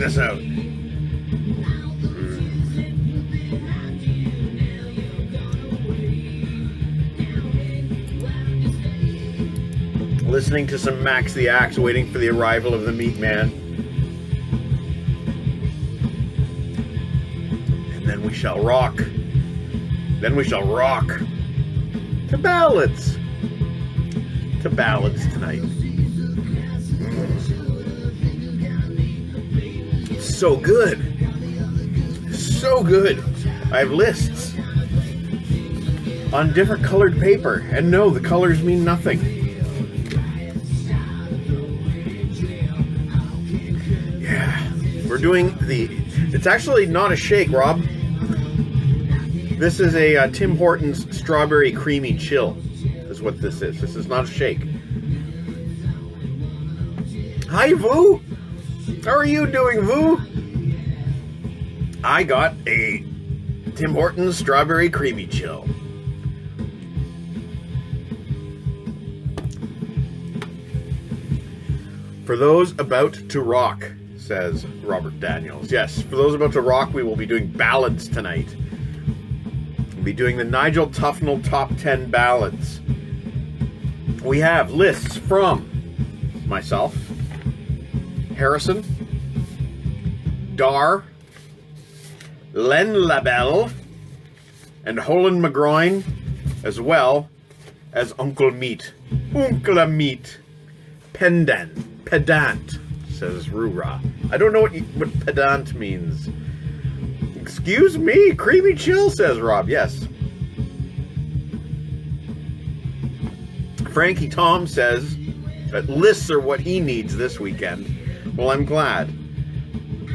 this out. Listening to some Max the Axe, waiting for the arrival of the Meat Man. And then we shall rock. Then we shall rock to ballads. To ballads tonight. So good. So good. I have lists on different colored paper. And no, the colors mean nothing. We're doing it's actually not a shake, Rob. This is a Tim Hortons Strawberry Creamy Chill, is what this is. This is not a shake. Hi, Voo. How are you doing, Voo? I got a Tim Hortons Strawberry Creamy Chill. For those about to rock, says Robert Daniels. Yes, for those about to rock, we will be doing ballads tonight. We'll be doing the Nigel Tufnel Top 10 Ballads. We have lists from myself, Harrison, Dar, Len Labelle, and Holland McGroin, as well as Uncle Meat. Uncle Meat. Pedant, says Rura. I don't know what pedant means. Excuse me, creamy chill, says Rob. Yes. Frankie Tom says that lists are what he needs this weekend. Well, I'm glad.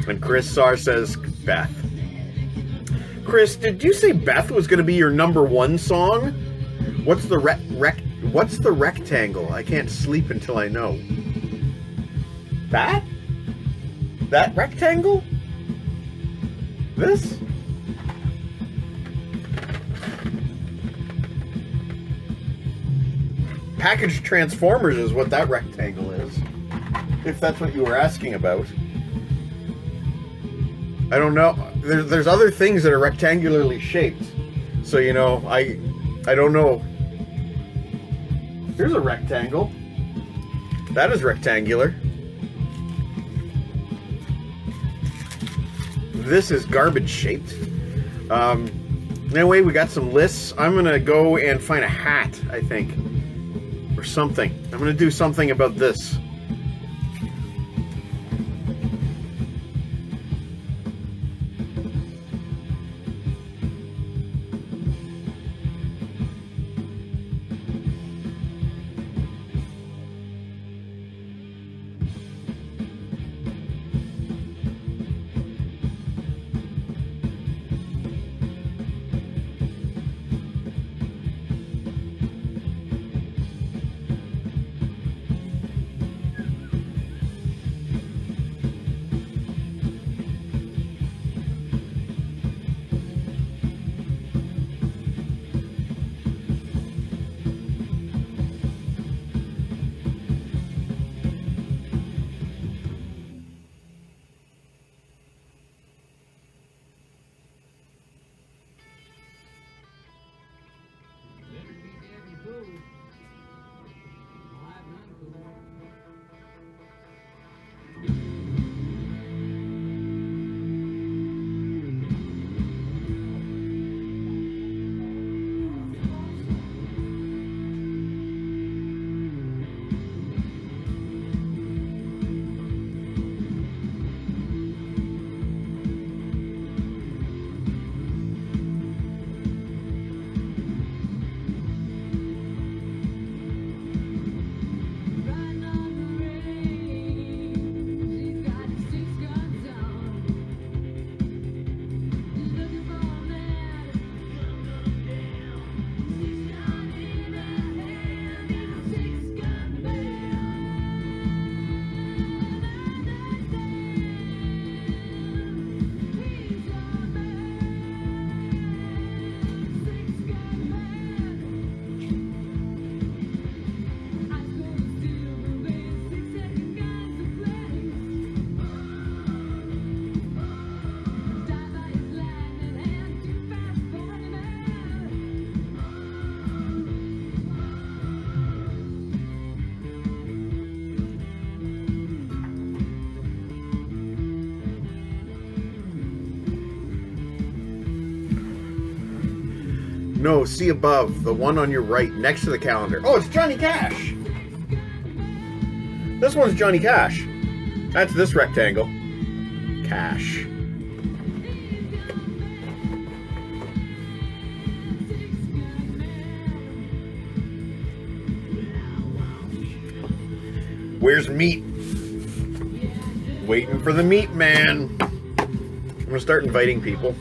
And Chris Sarr says Beth. Chris, did you say Beth was going to be your #1 song? What's the what's the rectangle? I can't sleep until I know. That? That rectangle? This? Packaged Transformers is what that rectangle is. If that's what you were asking about. I don't know. There's other things that are rectangularly shaped. So, you know, I don't know. Here's a rectangle. That is rectangular. This is garbage shaped. Anyway, we got some lists. I'm gonna go and find a hat, I think, or something. I'm gonna do something about this. No, see above. The one on your right, next to the calendar. Oh, it's Johnny Cash. This one's Johnny Cash. That's this rectangle. Cash. Where's meat? Waiting for the meat man. I'm gonna start inviting people.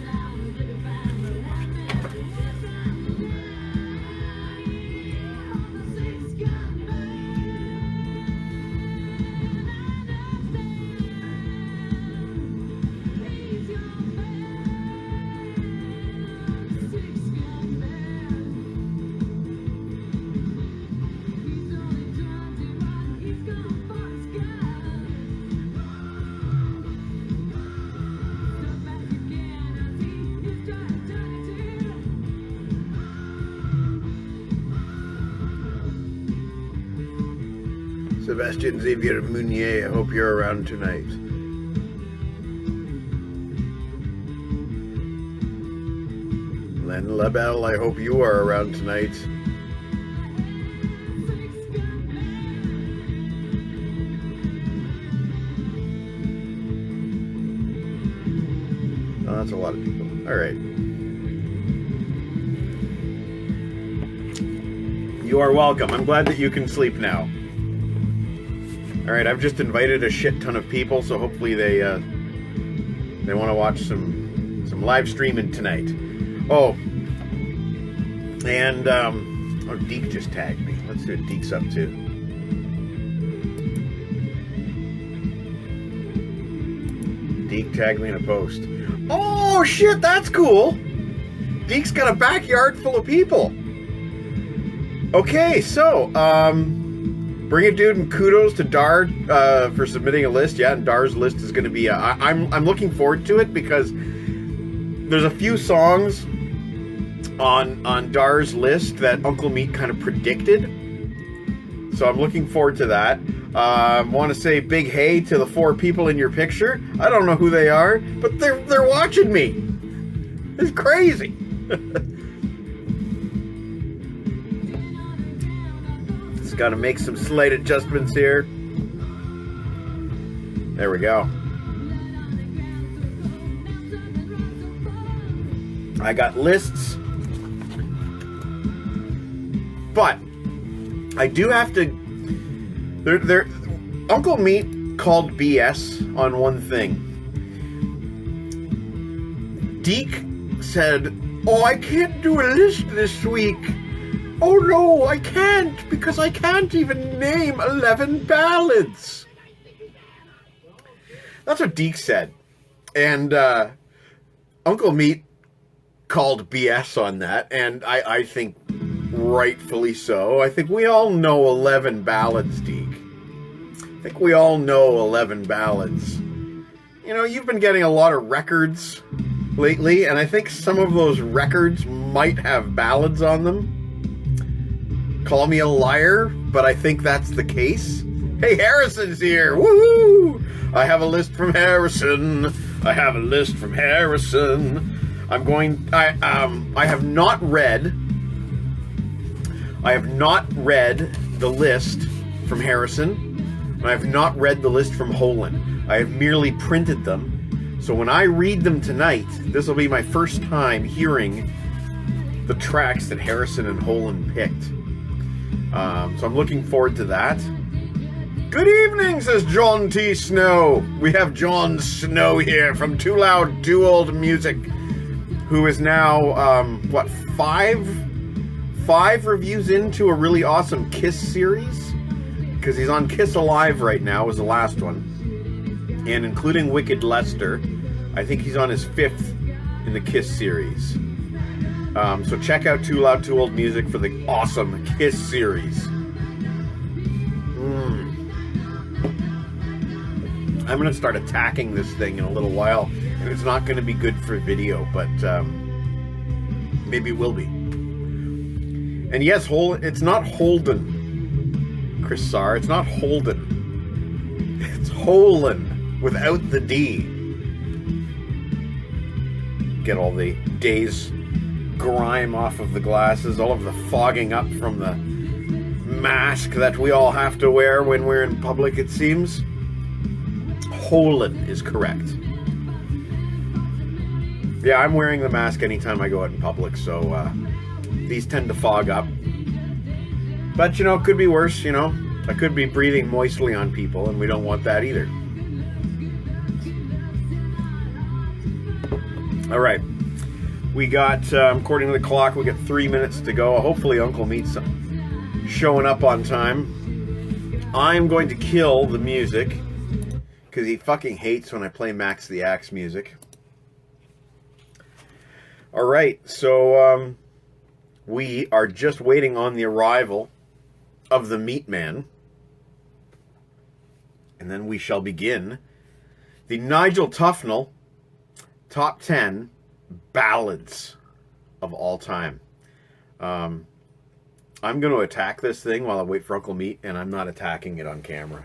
Sebastian Xavier Mounier, I hope you're around tonight. Len Labelle, I hope you are around tonight. Oh, that's a lot of people. All right. You are welcome. I'm glad that you can sleep now. All right, I've just invited a shit ton of people, so hopefully they want to watch some live streaming tonight. Oh, and oh, Deke just tagged me. Let's see what Deke's up to. Deke tagged me in a post. Oh shit, that's cool. Deke's got a backyard full of people. Okay, so bring it, dude, and kudos to Dar for submitting a list. Yeah, and Dar's list is going to be. I'm looking forward to it because there's a few songs on Dar's list that Uncle Meat kind of predicted. So I'm looking forward to that. Want to say big hey to the 4 people in your picture. I don't know who they are, but they're watching me. It's crazy. Got to make some slight adjustments here. There we go. I got lists, but I do have to. Uncle Meat called BS on one thing. Deke said, "Oh, I can't do a list this week. Oh no, I can't, because I can't even name 11 ballads." That's what Deke said. And Uncle Meat called BS on that, and I think rightfully so. I think we all know 11 ballads, Deke. I think we all know 11 ballads. You know, you've been getting a lot of records lately, and I think some of those records might have ballads on them. Call me a liar, but I think that's the case. Hey, Harrison's here! Woohoo! I have a list from Harrison. I have a list from Harrison. I have not read the list from Harrison. I have not read the list from Holland. I have merely printed them. So when I read them tonight, this will be my first time hearing the tracks that Harrison and Holland picked. So I'm looking forward to that. Good evening, says John T. Snow. We have John Snow here from Too Loud, Too Old Music, who is now, five reviews into a really awesome Kiss series? Because he's on Kiss Alive right now, was the last one. And including Wicked Lester, I think he's on his 5th in the Kiss series. So check out Too Loud, Too Old Music for the awesome Kiss series. I'm going to start attacking this thing in a little while, and it's not going to be good for video, but maybe it will be. And yes, it's not Holden, Chris Sarr. It's not Holden. It's Holland without the D. Get all the days grime off of the glasses, all of the fogging up from the mask that we all have to wear when we're in public, it seems. Holland is correct. Yeah, I'm wearing the mask anytime I go out in public, so these tend to fog up. But, you know, it could be worse, you know. I could be breathing moistly on people, and we don't want that either. All right. We got, according to the clock, we got 3 minutes to go. Hopefully Uncle Meat's showing up on time. I'm going to kill the music, because he fucking hates when I play Max the Axe music. All right, so we are just waiting on the arrival of the Meat Man. And then we shall begin the Nigel Tufnel Top 10 Ballads of all time. I'm going to attack this thing while I wait for Uncle Meat, and I'm not attacking it on camera.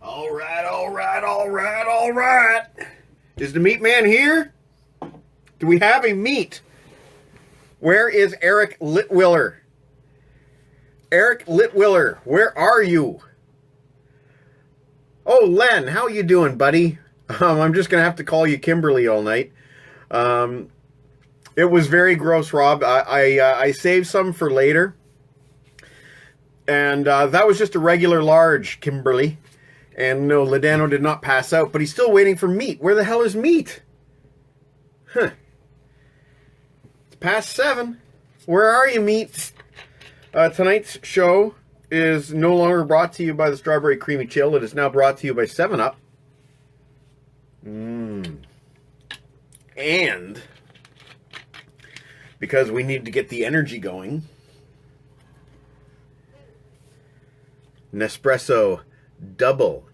All right, all right, all right, all right. Is the Meat Man here? Do we have a meat? Where is Eric Litwiller? Eric Litwiller, where are you? Oh, Len, how you doing, buddy? I'm just going to have to call you Kimberly all night. It was very gross, Rob. I saved some for later. And that was just a regular large, Kimberly. And no, Ladano did not pass out, but he's still waiting for meat. Where the hell is meat? Huh. It's past 7. Where are you, meat? Tonight's show is no longer brought to you by the Strawberry Creamy Chill. It is now brought to you by 7-Up. And because we need to get the energy going, Nespresso double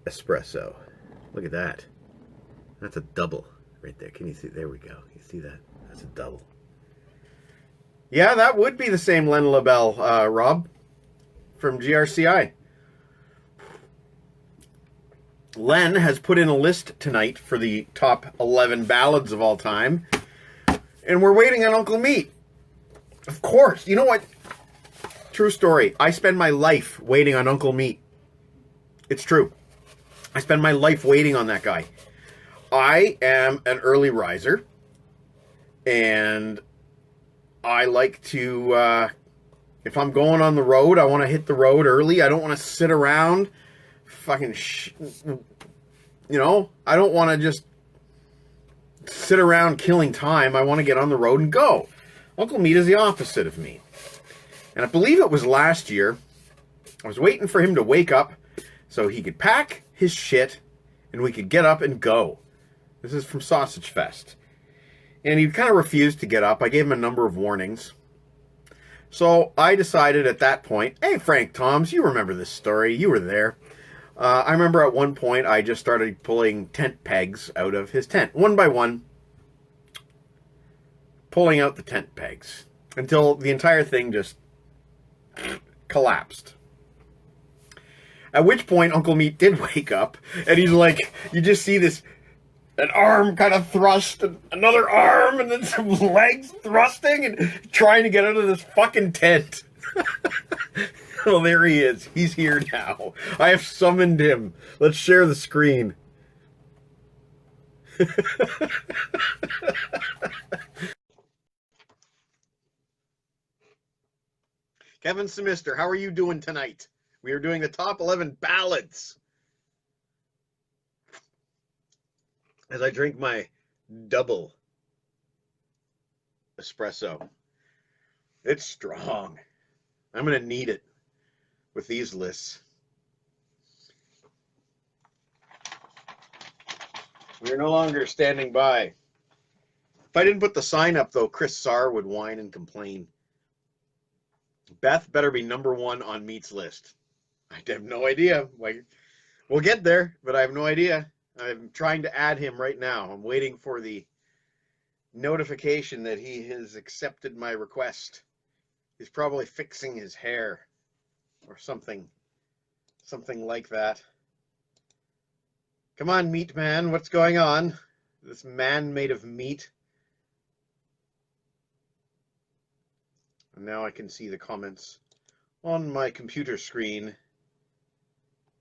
espresso. Look at that. That's a double right there. Can you see? There we go. You see that? That's a double. Yeah, that would be the same Len LaBelle, Rob. from GRCI. Len has put in a list tonight for the top 11 ballads of all time. And we're waiting on Uncle Meat. Of course. You know what? True story. I spend my life waiting on Uncle Meat. It's true. I spend my life waiting on that guy. I am an early riser. And I like to, if I'm going on the road, I want to hit the road early. I don't want to sit around fucking, I don't want to just sit around killing time. I want to get on the road and go. Uncle Meat is the opposite of me. And I believe it was last year, I was waiting for him to wake up so he could pack his shit and we could get up and go. This is from Sausage Fest. And he kind of refused to get up. I gave him a number of warnings. So I decided at that point, hey, Frank Toms, you remember this story. You were there. I remember at one point I just started pulling tent pegs out of his tent. One by one. Pulling out the tent pegs. Until the entire thing just collapsed. At which point Uncle Meat did wake up. And he's like, you just see this, an arm kind of thrust, and another arm, and then some legs thrusting, and trying to get out of this fucking tent. Well, there he is. He's here now. I have summoned him. Let's share the screen. Kevin Semister, how are you doing tonight? We are doing the top 11 ballads. As I drink my double espresso. It's strong. I'm going to need it with these lists. We are no longer standing by. If I didn't put the sign up, though, Chris Sarr would whine and complain. Beth better be number one on Meat's list. I have no idea. We'll get there, but I have no idea. I'm trying to add him right now. I'm waiting for the notification that he has accepted my request. He's probably fixing his hair or something like that. Come on, Meat Man, what's going on? This man made of meat. And now I can see the comments on my computer screen.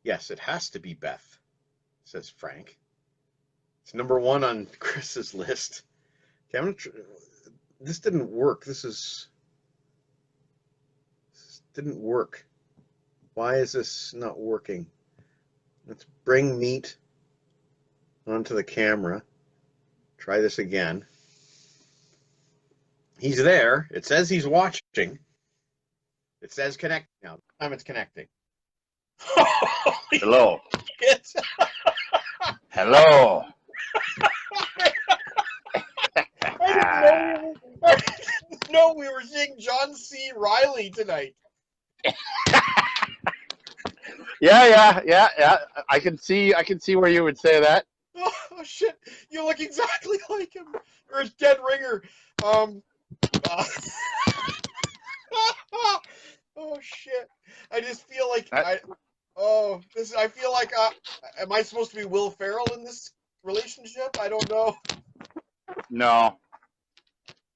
Yes, it has to be Beth, says Frank. It's number one on Chris's list. Okay, this didn't work. This didn't work. Why is this not working? Let's bring Meat onto the camera. Try this again. He's there. It says he's watching. It says connect now. Time it's connecting. Hello. Hello. I didn't know we were seeing John C. Reilly tonight. Yeah. I can see where you would say that. Oh shit! You look exactly like him. Or his dead ringer. Oh shit! I just feel like I feel like am I supposed to be Will Ferrell in this relationship? I don't know. No,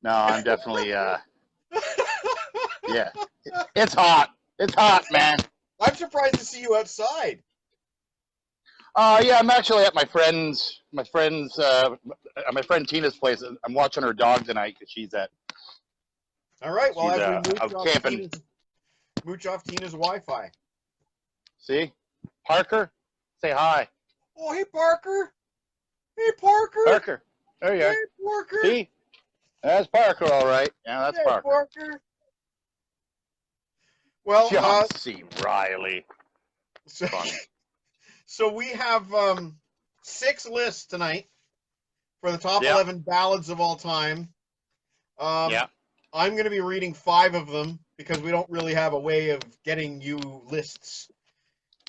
I'm definitely yeah. It's hot, man. I'm surprised to see you outside. Yeah, I'm actually at my friend Tina's place. I'm watching her dog tonight because she's at. All right, well, as we mooch off Tina's Wi-Fi. See, Parker, say hi. Oh, hey Parker. Hey Parker. Parker, there you are. Hey Parker. See, that's Parker, all right. Yeah, that's hey, Parker. Well, John C. Reilly. So we have 6 lists tonight for the top 11 ballads of all time. I'm going to be reading 5 of them because we don't really have a way of getting you lists.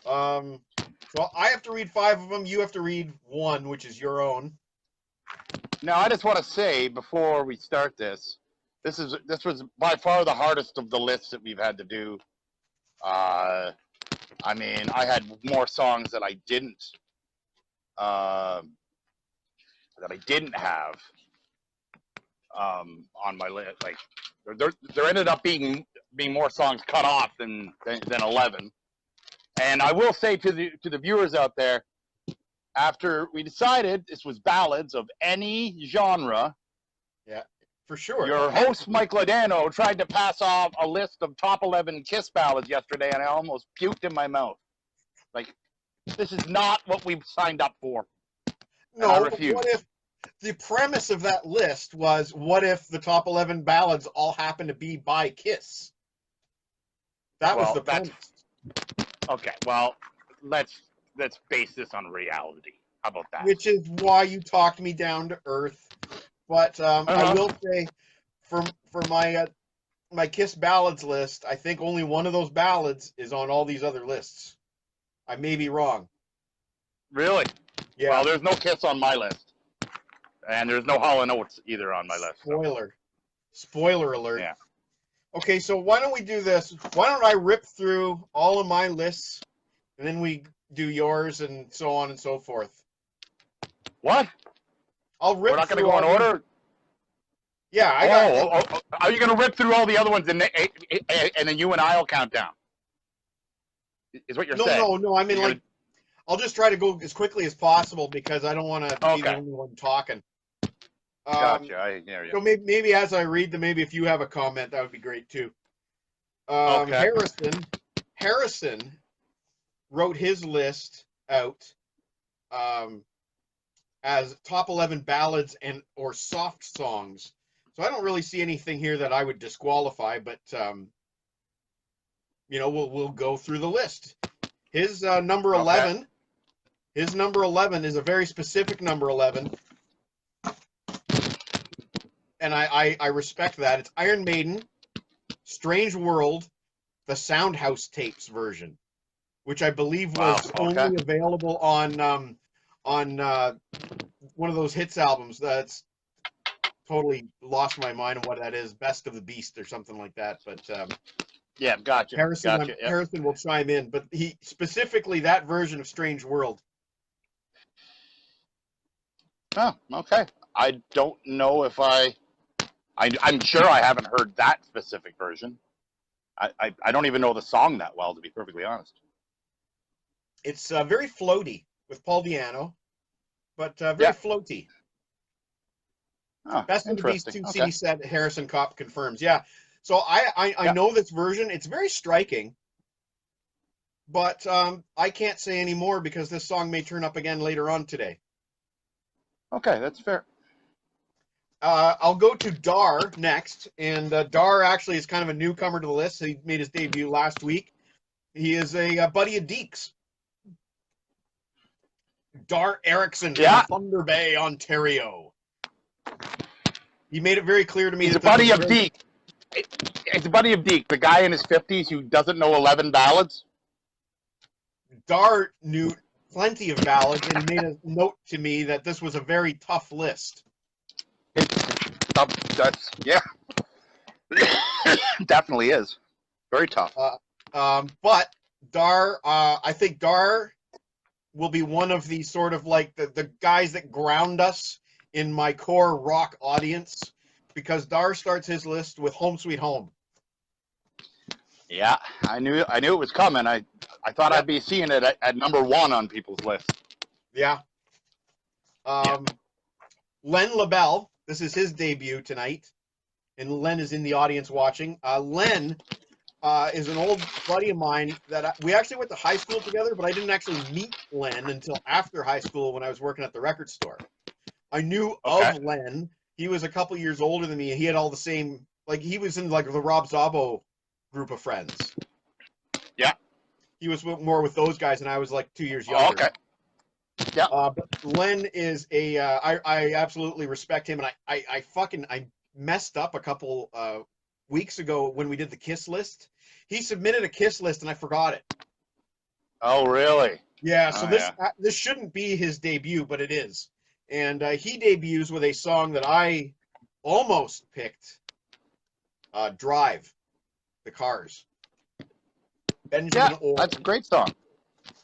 So I have to read 5 of them. You have to read 1, which is your own. Now, I just want to say before we start this was by far the hardest of the lists that we've had to do. I mean, I had more songs that I didn't have on my list. Like there ended up being more songs cut off than 11. And I will say to the viewers out there, after we decided this was ballads of any genre, Yeah, for sure. your host Mike Ladano tried to pass off a list of top 11 Kiss ballads yesterday, and I almost puked in my mouth. Like, this is not what we signed up for. No, I refuse. what if the premise of that list was, what if the top 11 ballads all happen to be by Kiss? That was the premise. Okay, well, let's base this on reality. How about that? Which is why you talked me down to earth. But I will say, for my Kiss ballads list, I think only one of those ballads is on all these other lists. I may be wrong. Really? Yeah. Well, there's no Kiss on my list, and there's no Hall & Oates either on my list. Spoiler alert. Yeah. Okay, so why don't we do this? Why don't I rip through all of my lists, and then we do yours, and so on and so forth. What? I'll rip. We're not going to go in order. Yeah, I got. Are you going to rip through all the other ones, and then you and I'll count down? Is what you're saying? No. I mean, I'll just try to go as quickly as possible because I don't want to be the only one talking. Gotcha. I hear you. So maybe as I read them, maybe if you have a comment, that would be great too. Harrison wrote his list out as top 11 ballads or soft songs. So I don't really see anything here that I would disqualify, but we'll go through the list. His number 11. Okay. His number 11 is a very specific number 11. And I respect that. It's Iron Maiden, Strange World, the Soundhouse Tapes version, which I believe was only available on one of those hits albums. That's totally lost my mind on what that is. Best of the Beast or something like that. But yeah, gotcha. Harrison will chime in, but he specifically that version of Strange World. Oh, okay. I don't know if I'm sure I haven't heard that specific version. I don't even know the song that well, to be perfectly honest. It's very floaty with Paul Di'Anno, but very floaty. Oh, Best of the Beast 2 CD set, Harrison Kopp confirms. Yeah, so I know this version. It's very striking, but I can't say any more because this song may turn up again later on today. Okay, that's fair. I'll go to Dar next, and Dar actually is kind of a newcomer to the list. He made his debut last week. He is a buddy of Deke's. Dar Erickson from Thunder Bay, Ontario. He made it very clear to me he's a buddy of Deke. It's a buddy of Deke, the guy in his 50s who doesn't know 11 ballads. Dar knew plenty of ballads, and he made a note to me that this was a very tough list. That's definitely is very tough. But Dar, I think Dar will be one of the sort of like the guys that ground us in my core rock audience, because Dar starts his list with "Home Sweet Home." Yeah, I knew it was coming. I thought I'd be seeing it at number 1 on people's list. Yeah. Len LaBelle. This is his debut tonight, and Len is in the audience watching. Len is an old buddy of mine that we actually went to high school together, but I didn't actually meet Len until after high school when I was working at the record store. I knew of Len. He was a couple years older than me, and he had all the same, like he was in like the Rob Zabo group of friends. Yeah. He was more with those guys, and I was like 2 years younger. Okay. Yeah. But Len is I absolutely respect him, and I messed up a couple weeks ago when we did the Kiss list. He submitted a Kiss list, and I forgot it. Oh, really? Yeah. So this shouldn't be his debut, but it is, and he debuts with a song that I almost picked, "Drive the Cars." Benjamin Orr. That's a great song.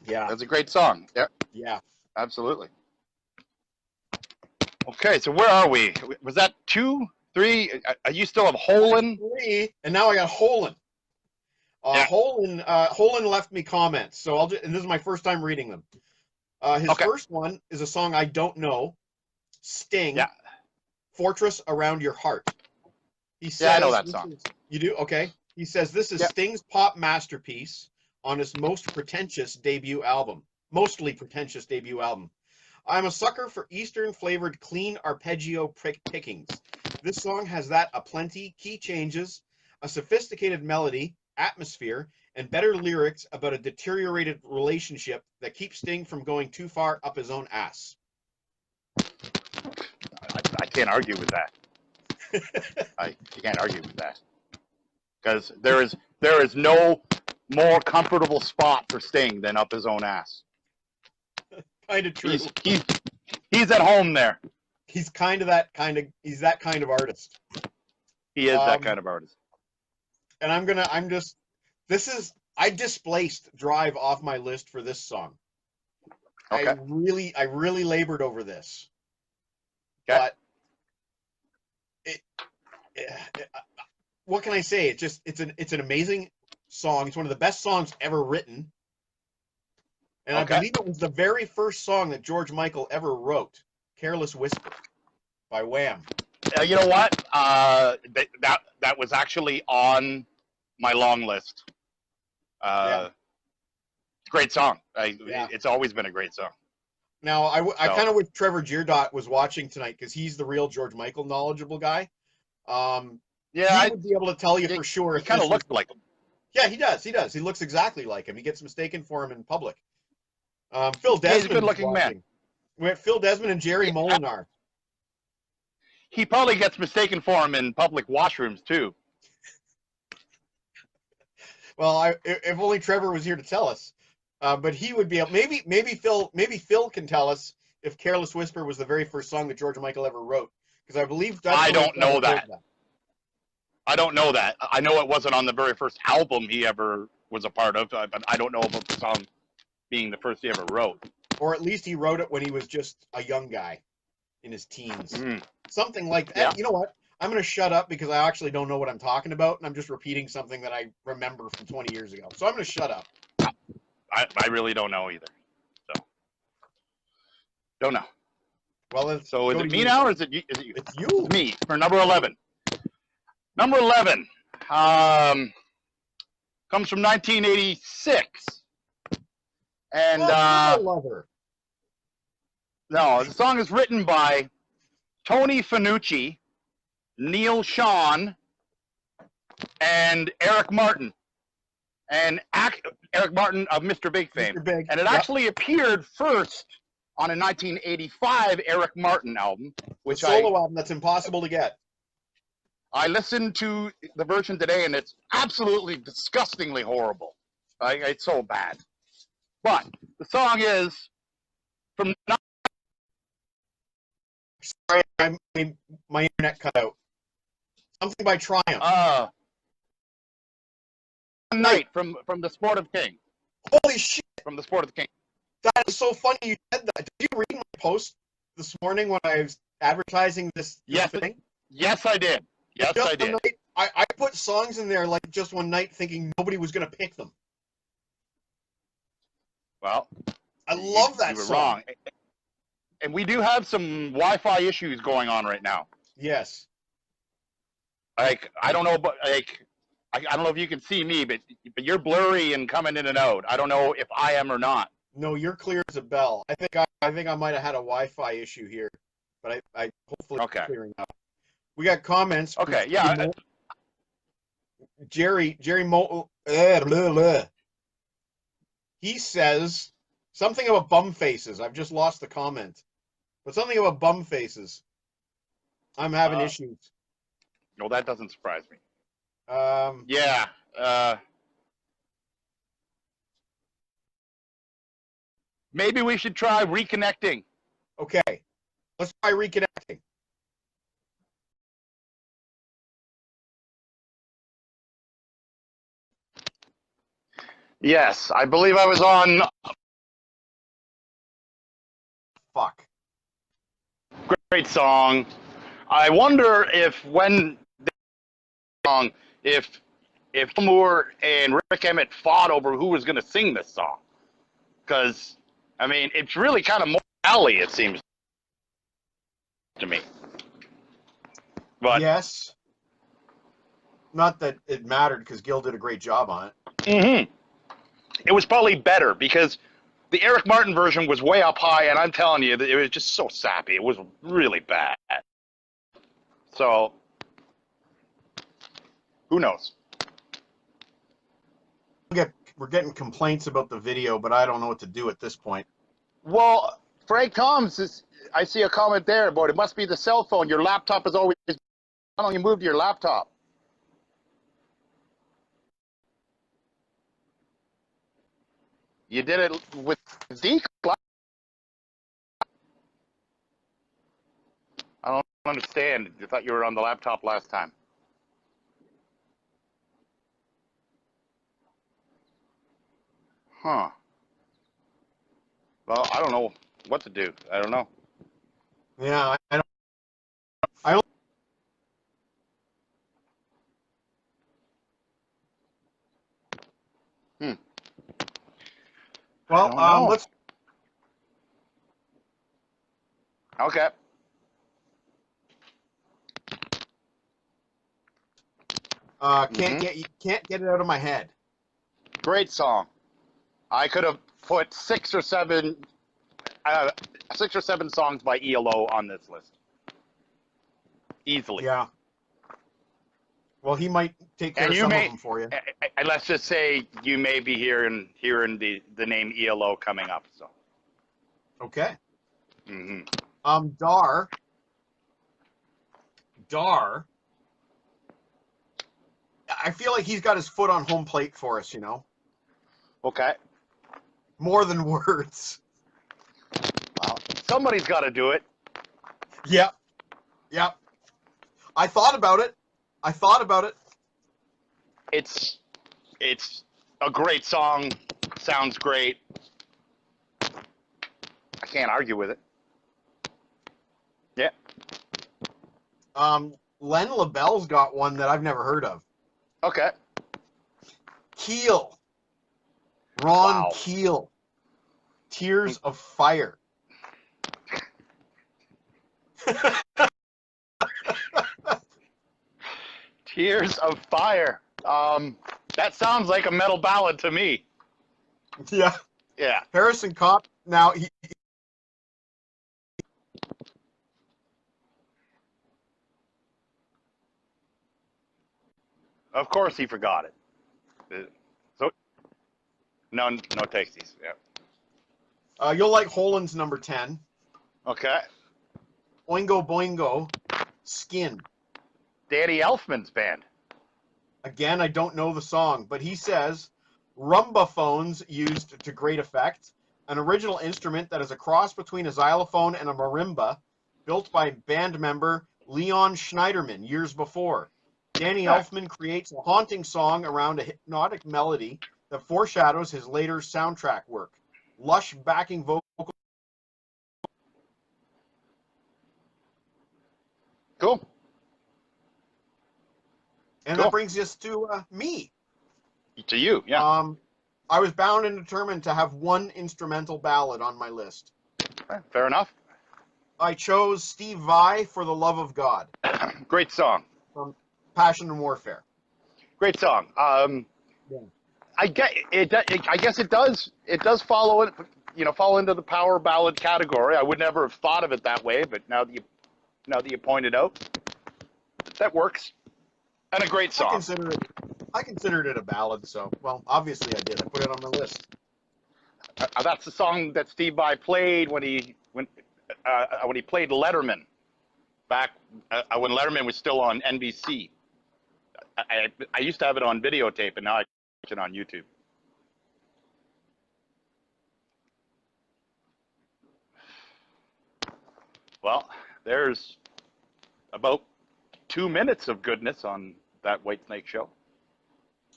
Yeah. That's a great song. Yeah. Yeah. Absolutely. Okay, so where are we? Was that 2, 3? Are you still have Holin? 3, and now I got Holin. Yeah. Holin left me comments, so and this is my first time reading them. His first one is a song I don't know, Sting, Yeah. Fortress Around Your Heart. He says, I know that song. You do? Okay. He says, this is Sting's pop masterpiece on his mostly pretentious debut album. I'm a sucker for Eastern-flavored clean arpeggio pickings. This song has that aplenty, key changes, a sophisticated melody, atmosphere, and better lyrics about a deteriorated relationship that keeps Sting from going too far up his own ass. I can't argue with that. I can't argue with that. Because there is no more comfortable spot for Sting than up his own ass. Kind of true. He's at home there. He's that kind of artist. He is that kind of artist. And I displaced Drive off my list for this song. Okay. I really labored over this. Okay. But what can I say? It's an amazing song. It's one of the best songs ever written. And I believe it was the very first song that George Michael ever wrote, Careless Whisper by Wham. You know what? That was actually on my long list. Great song. It's always been a great song. Now, I kind of wish Trevor Girdot was watching tonight because he's the real George Michael knowledgeable guy. He would be able to tell you for sure. He kind of looked like him. Yeah, he does. He looks exactly like him. He gets mistaken for him in public. Phil Desmond. He's a good-looking man. Phil Desmond and Jerry Molinar. He probably gets mistaken for him in public washrooms too. Well, if only Trevor was here to tell us. But he would be able, maybe Phil can tell us if Careless Whisper was the very first song that George Michael ever wrote, because I believe I don't know that. I don't know that. I know it wasn't on the very first album he ever was a part of, but I don't know about the song being the first he ever wrote. Or at least he wrote it when he was just a young guy in his teens. Something like that. Yeah. You know what? I'm going to shut up because I actually don't know what I'm talking about, and I'm just repeating something that I remember from 20 years ago. So I'm going to shut up. I really don't know either. So don't know. Well, so is it me now, or is it you? It's you. It's me for number 11. Number 11 comes from 1986, and lover. No, the song is written by Tony Fanucci, Neil Sean, and Eric Martin. And Eric Martin of Mr. Big fame. Mr. Big. And it actually appeared first on a 1985 Eric Martin album, which solo album that's impossible to get. I listened to the version today, and it's absolutely disgustingly horrible. It's so bad. But the song is from... Sorry, my internet cut out. Something by Triumph. Night from the Sport of King. Holy shit! From the Sport of King. That is so funny you said that. Did you read my post this morning when I was advertising this thing? Yes, I did. Yes, I did. I put songs in there like just one night thinking nobody was going to pick them. Well, I love that you were song. Wrong. And we do have some Wi-Fi issues going on right now. Yes. I don't know, but I don't know if you can see me, but you're blurry and coming in and out. I don't know if I am or not. No, you're clear as a bell. I think I might have had a Wi-Fi issue here, but I hopefully it's clearing up. We got comments. Okay, yeah. Jerry he says something about bum faces. I've just lost the comment, but something about bum faces. I'm having issues. No, that doesn't surprise me. Yeah. Maybe we should try reconnecting. Okay. Let's try reconnecting. Yes, I believe I was on. Fuck. Great song. I wonder if when the song, if Moore and Rick Emmett fought over who was going to sing this song, because I mean it's really kind of more alley, it seems to me. But Yes. Not that it mattered because Gil did a great job on it. mm-hmm. It was probably better because the Eric Martin version was way up high, and I'm telling you, it was just so sappy. It was really bad. So, who knows? We're getting complaints about the video, but I don't know what to do at this point. Well, Frank Toms, I see a comment there about it must be the cell phone. Your laptop is always. Why don't you move to your laptop? You did it with Zeke. I don't understand. I thought you were on the laptop last time. Huh. Well, I don't know what to do. I don't know. Yeah, I don't. I don't. Hmm. I Well, don't know. let's. Okay. Can't get it out of my head. Great song. I could have put six or seven songs by ELO on this list easily. Yeah. Well, he might take care And of you some may, of them for you. and let's just say you may be hearing the name ELO coming up. So. Okay. Mm-hmm. Dar. I feel like he's got his foot on home plate for us, you know? Okay. More than words. Well, somebody's got to do it. Yep. Yep. I thought about it. It's a great song. Sounds great. I can't argue with it. Yeah. Len LaBelle's got one that I've never heard of. Okay. Keel. Ron Wow. Keel. Tears of Fire. Tears of Fire. That sounds like a metal ballad to me. Yeah. Yeah. Harrison Kopp. Now, Of course he forgot it. So no takesies. Yeah. you'll like Holin's number 10. Okay. Oingo Boingo. Skin. Danny Elfman's band. Again, I don't know the song, but he says rumba phones used to great effect, an original instrument that is a cross between a xylophone and a marimba, built by band member Leon Schneiderman years before. Danny Elfman creates a haunting song around a hypnotic melody that foreshadows his later soundtrack work. Lush backing vocal. Cool. And Cool. that brings us to me. To you, yeah. I was bound and determined to have one instrumental ballad on my list. Fair enough. I chose Steve Vai for The Love of God. Great song. From Passion and Warfare. Great song. Yeah. I guess it does follow it. Fall into the power ballad category. I would never have thought of it that way, but now that you pointed out, that works. And a great song. I considered it a ballad, so well, obviously I did. I put it on my list. That's the song that Steve Vai played when he played Letterman back when Letterman was still on NBC. I used to have it on videotape, and now I watch it on YouTube. Well, there's about 2 minutes of goodness on that Whitesnake show.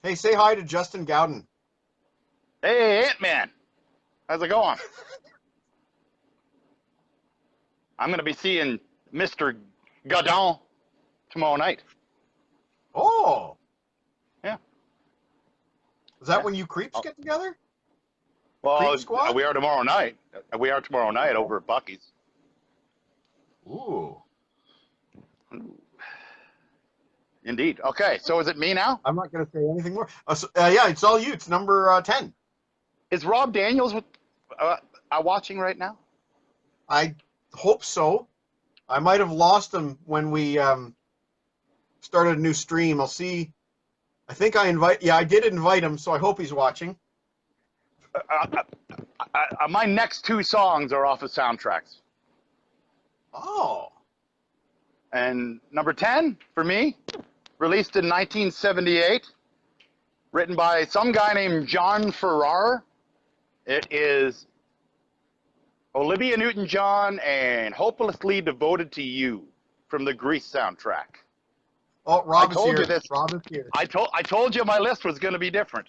Hey, say hi to Justin Gowden. Hey, Ant-Man. How's it going? I'm going to be seeing Mr. Godon tomorrow night. Oh. Yeah. Is that Yeah. when you creeps get together? Well, Creep Squad? we are tomorrow night. We are tomorrow night over at Bucky's. Ooh. Indeed. Okay, so is it me now? I'm not going to say anything more. Yeah, it's all you. It's number 10. Is Rob Daniels watching right now? I hope so. I might have lost him when we started a new stream. I'll see. I think I did invite him, so I hope he's watching. My next two songs are off of soundtracks. Oh. And number 10, for me, released in 1978, written by some guy named John Farrar. It is Olivia Newton-John and Hopelessly Devoted to You from the Grease soundtrack. Oh, Rob I told is you here. this. Rob is here. I told you my list was going to be different.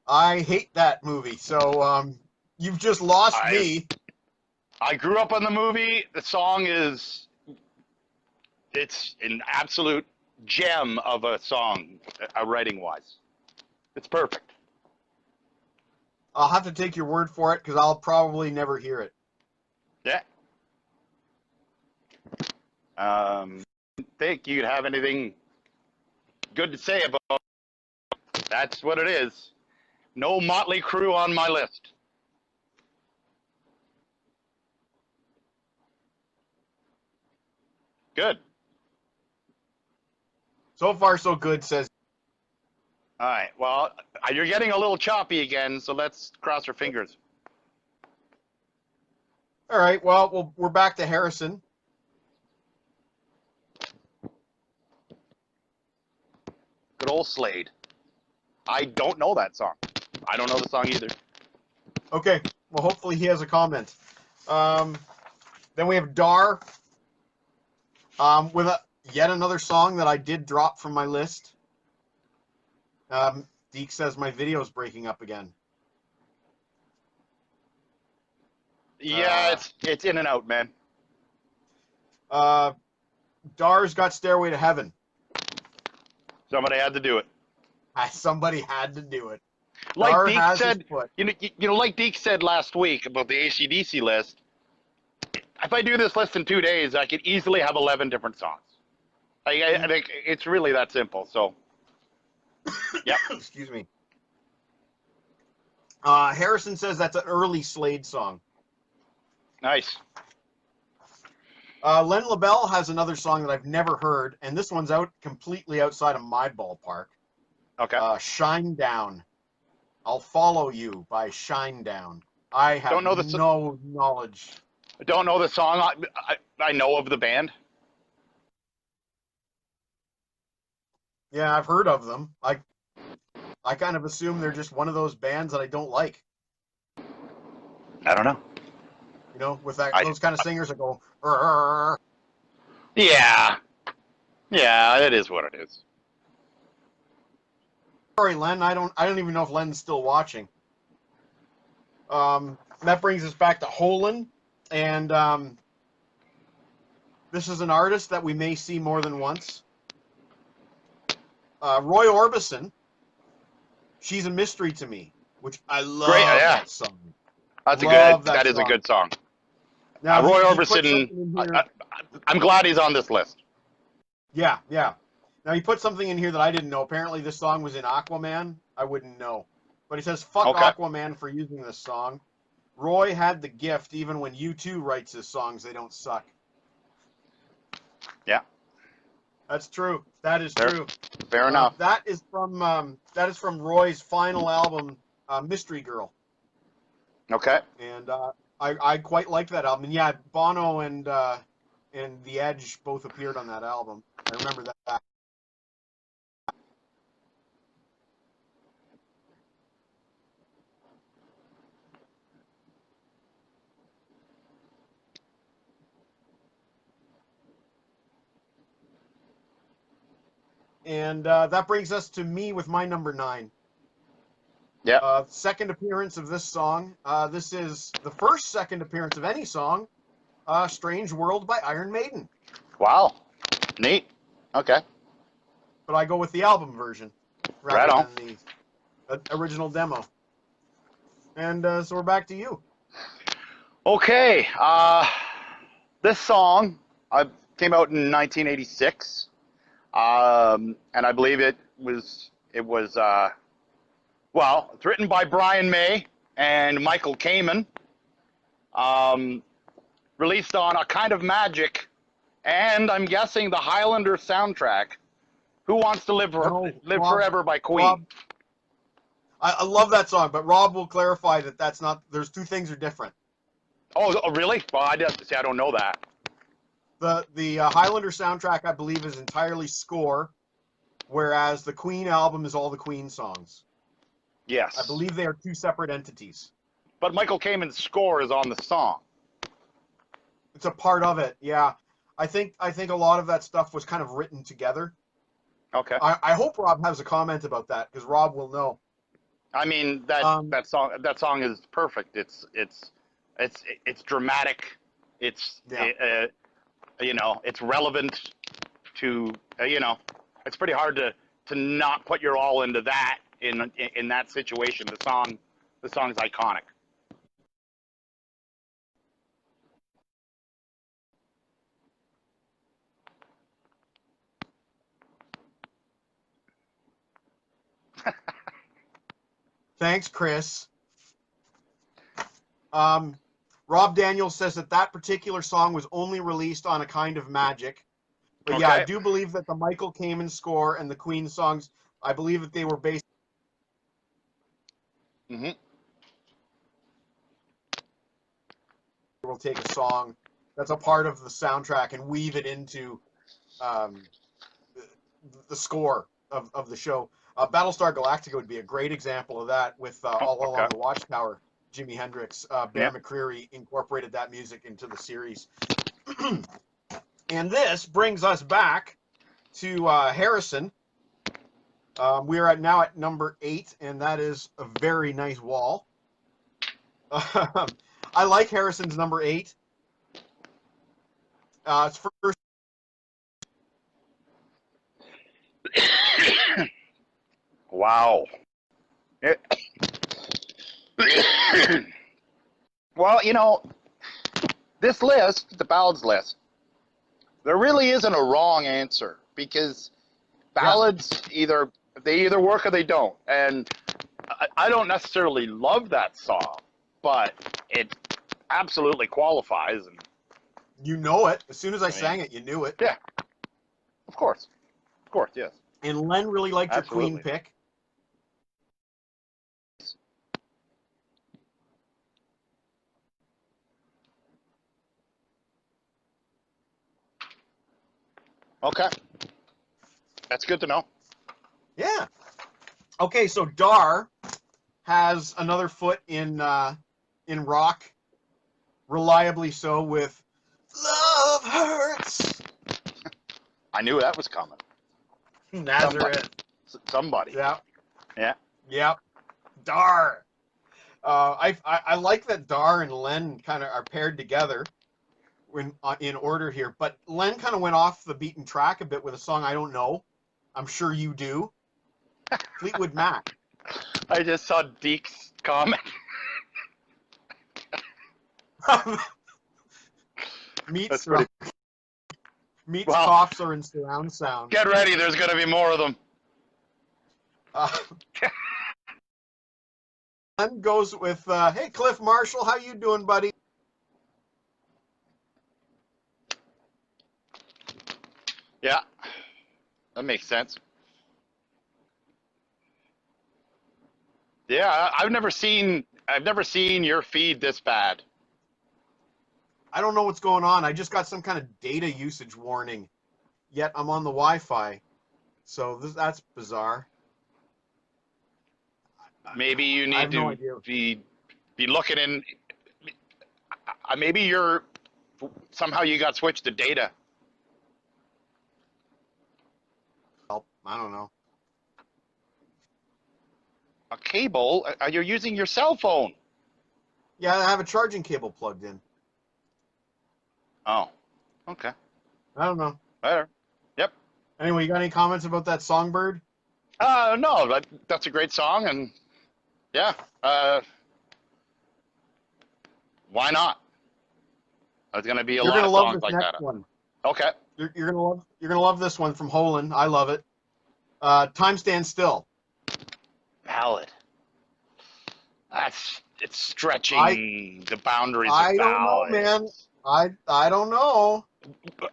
I hate that movie, so you've just lost me. I grew up on the movie. The song it's an absolute gem of a song, writing-wise. It's perfect. I'll have to take your word for it because I'll probably never hear it. Yeah. Think you'd have anything good to say about it. That's what it is. No Motley Crue on my list. Good. So far, so good, says. All right. Well, you're getting a little choppy again, so let's cross our fingers. All right, well, we're back to Harrison. Good old Slade. I don't know that song. I don't know the song either. Okay, well, hopefully he has a comment. Then we have Dar with yet another song that I did drop from my list. Deke says my video's breaking up again. Yeah, it's in and out, man. Dar's got Stairway to Heaven. Somebody had to do it. Somebody had to do it. Like Dar Deke has said, his foot. like Deke said last week about the AC/DC list. If I do this list in 2 days, I could easily have 11 different songs. I think it's really that simple. So, yeah. Excuse me. Harrison says that's an early Slade song. Nice. Len LaBelle has another song that I've never heard, and this one's completely outside of my ballpark. Okay. Shine Down. I'll Follow You by Shine Down. I have no knowledge. I don't know the song. I know of the band. Yeah, I've heard of them. I kind of assume they're just one of those bands that I don't like. I don't know. You know, with those kind of singers that go. Yeah. Yeah, it is what it is. Sorry, Len. I don't even know if Len's still watching. That brings us back to Holland, and this is an artist that we may see more than once. Roy Orbison. She's a Mystery to Me, which I love. Great, yeah. That song. That is a good song. Now, Roy Orbison, I'm glad he's on this list. Yeah. Now, he put something in here that I didn't know. Apparently, this song was in Aquaman. I wouldn't know. But he says, fuck Aquaman for using this song. Roy had the gift. Even when U2 writes his songs, they don't suck. Yeah. That's true. That is true. Fair enough. That is from Roy's final album, Mystery Girl. Okay. And I quite like that album. And yeah, Bono and The Edge both appeared on that album. I remember that. And that brings us to me with my number 9. Yeah. Second appearance of this song. This is the first second appearance of any song. Strange World by Iron Maiden. Wow. Neat. Okay. But I go with the album version Right rather on. than the original demo. And so we're back to you. Okay. This song came out in 1986, and I believe it was well, it's written by Brian May and Michael Kamen. Released on A Kind of Magic, and I'm guessing the Highlander soundtrack. Who Wants to Live No, Live Rob, Forever by Queen. Rob, I love that song, but Rob will clarify that that's not. There's two things are different. Oh, really? Well, I don't know that. The Highlander soundtrack, I believe, is entirely score, whereas the Queen album is all the Queen songs. Yes. I believe they are two separate entities. But Michael Kamen's score is on the song. It's a part of it, yeah. I think a lot of that stuff was kind of written together. Okay. I hope Rob has a comment about that, because Rob will know. I mean that song is perfect. It's dramatic. It's it's relevant to it's pretty hard to not put your all into that in that situation. The song's iconic. Thanks, Chris. Rob Daniels says that particular song was only released on A Kind of Magic. But yeah, I do believe that the Michael Kamen score and the Queen songs, I believe that they were based. Mm-hmm. We'll take a song that's a part of the soundtrack and weave it into the score of the show. Battlestar Galactica would be a great example of that with All Along the Watchtower. Jimi Hendrix, Bear McCreary incorporated that music into the series. And this brings us back to Harrison. We are now at number 8, and that is a very nice wall. I like Harrison's number 8. It's first. Wow. Well, this list, the Ballads list, there really isn't a wrong answer, because ballads either work or they don't. And I don't necessarily love that song, but it absolutely qualifies. And you know it. As soon as I sang it, you knew it. Yeah. Of course, yes. And Len really liked your Queen pick. Okay. That's good to know. Yeah. Okay, so Dar has another foot in rock, reliably so, with Love Hurts. I knew that was coming. Nazareth. Somebody. Yeah. Yeah. Yep. Dar. I like that Dar and Len kind of are paired together in order here, but Len kind of went off the beaten track a bit with a song I don't know. I'm sure you do. Fleetwood Mac. I just saw Deke's comment. Meats coughs are in surround sound. Get ready, there's going to be more of them. Len goes with, hey, Cliff Marshall, how you doing, buddy? Yeah, that makes sense. Yeah, I've never seen your feed this bad. I don't know what's going on. I just got some kind of data usage warning. Yet I'm on the Wi-Fi, so that's bizarre. Maybe you need to be looking in. Maybe somehow you got switched to data. I don't know. A cable? You're using your cell phone. Yeah, I have a charging cable plugged in. Oh, okay. I don't know. Better. Yep. Anyway, you got any comments about that Songbird? No, that's a great song, and yeah, why not? There's gonna be a You're lot gonna of love songs this like next that. one. Okay. You're gonna love this one from Holland. I love it. Time Stands Still. Ballad. It's stretching the boundaries of I don't know, man. ballads. I don't know.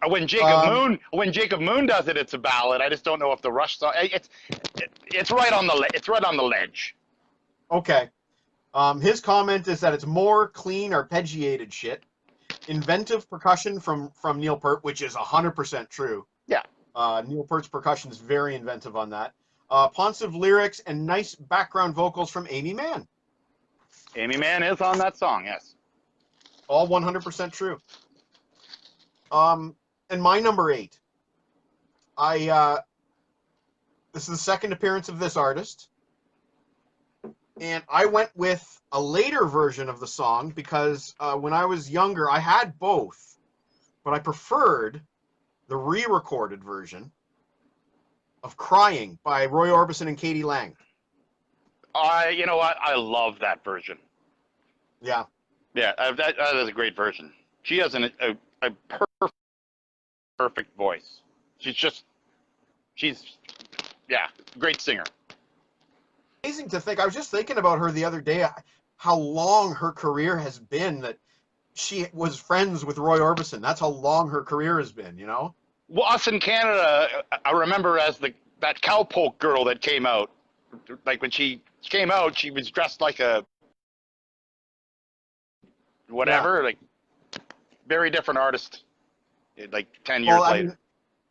When Jacob Moon does it, it's a ballad. I just don't know if the Rush song. It's right on the ledge. Okay. His comment is that it's more clean arpeggiated shit. Inventive percussion from Neil Peart, which is 100% true. Yeah. Neil Peart's percussion is very inventive on that. Ponsive lyrics and nice background vocals from Amy Mann. Amy Mann is on that song. Yes. All 100% true. And my number 8. This is the second appearance of this artist. And I went with a later version of the song because when I was younger, I had both, but I preferred the re-recorded version of Crying by Roy Orbison and Katie Lang. You know what? I love that version. Yeah. Yeah, that is a great version. She has a perfect voice. Yeah, great singer. Amazing to think. I was just thinking about her the other day, how long her career has been, that she was friends with Roy Orbison. That's how long her career has been, you know? Well, us in Canada, I remember as that cowpoke girl that came out. Like when she came out, she was dressed like a whatever, Yeah. like very different artist. Like 10 years I later. mean,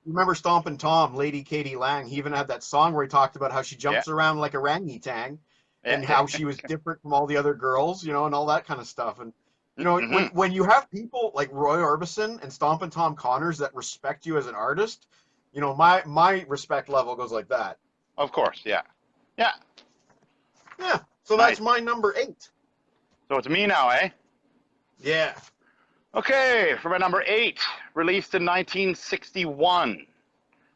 remember Stompin' Tom, Lady Katie Lang? He even had that song where he talked about how she jumps around like a orangutan and how she was different from all the other girls, you know, and all that kind of stuff. And, you know, when you have people like Roy Orbison and Stompin' Tom Connors that respect you as an artist, you know, my respect level goes like that. Of course, yeah. Yeah. Yeah, so that's my number 8. So it's me now, eh? Yeah. Okay, for my number 8, released in 1961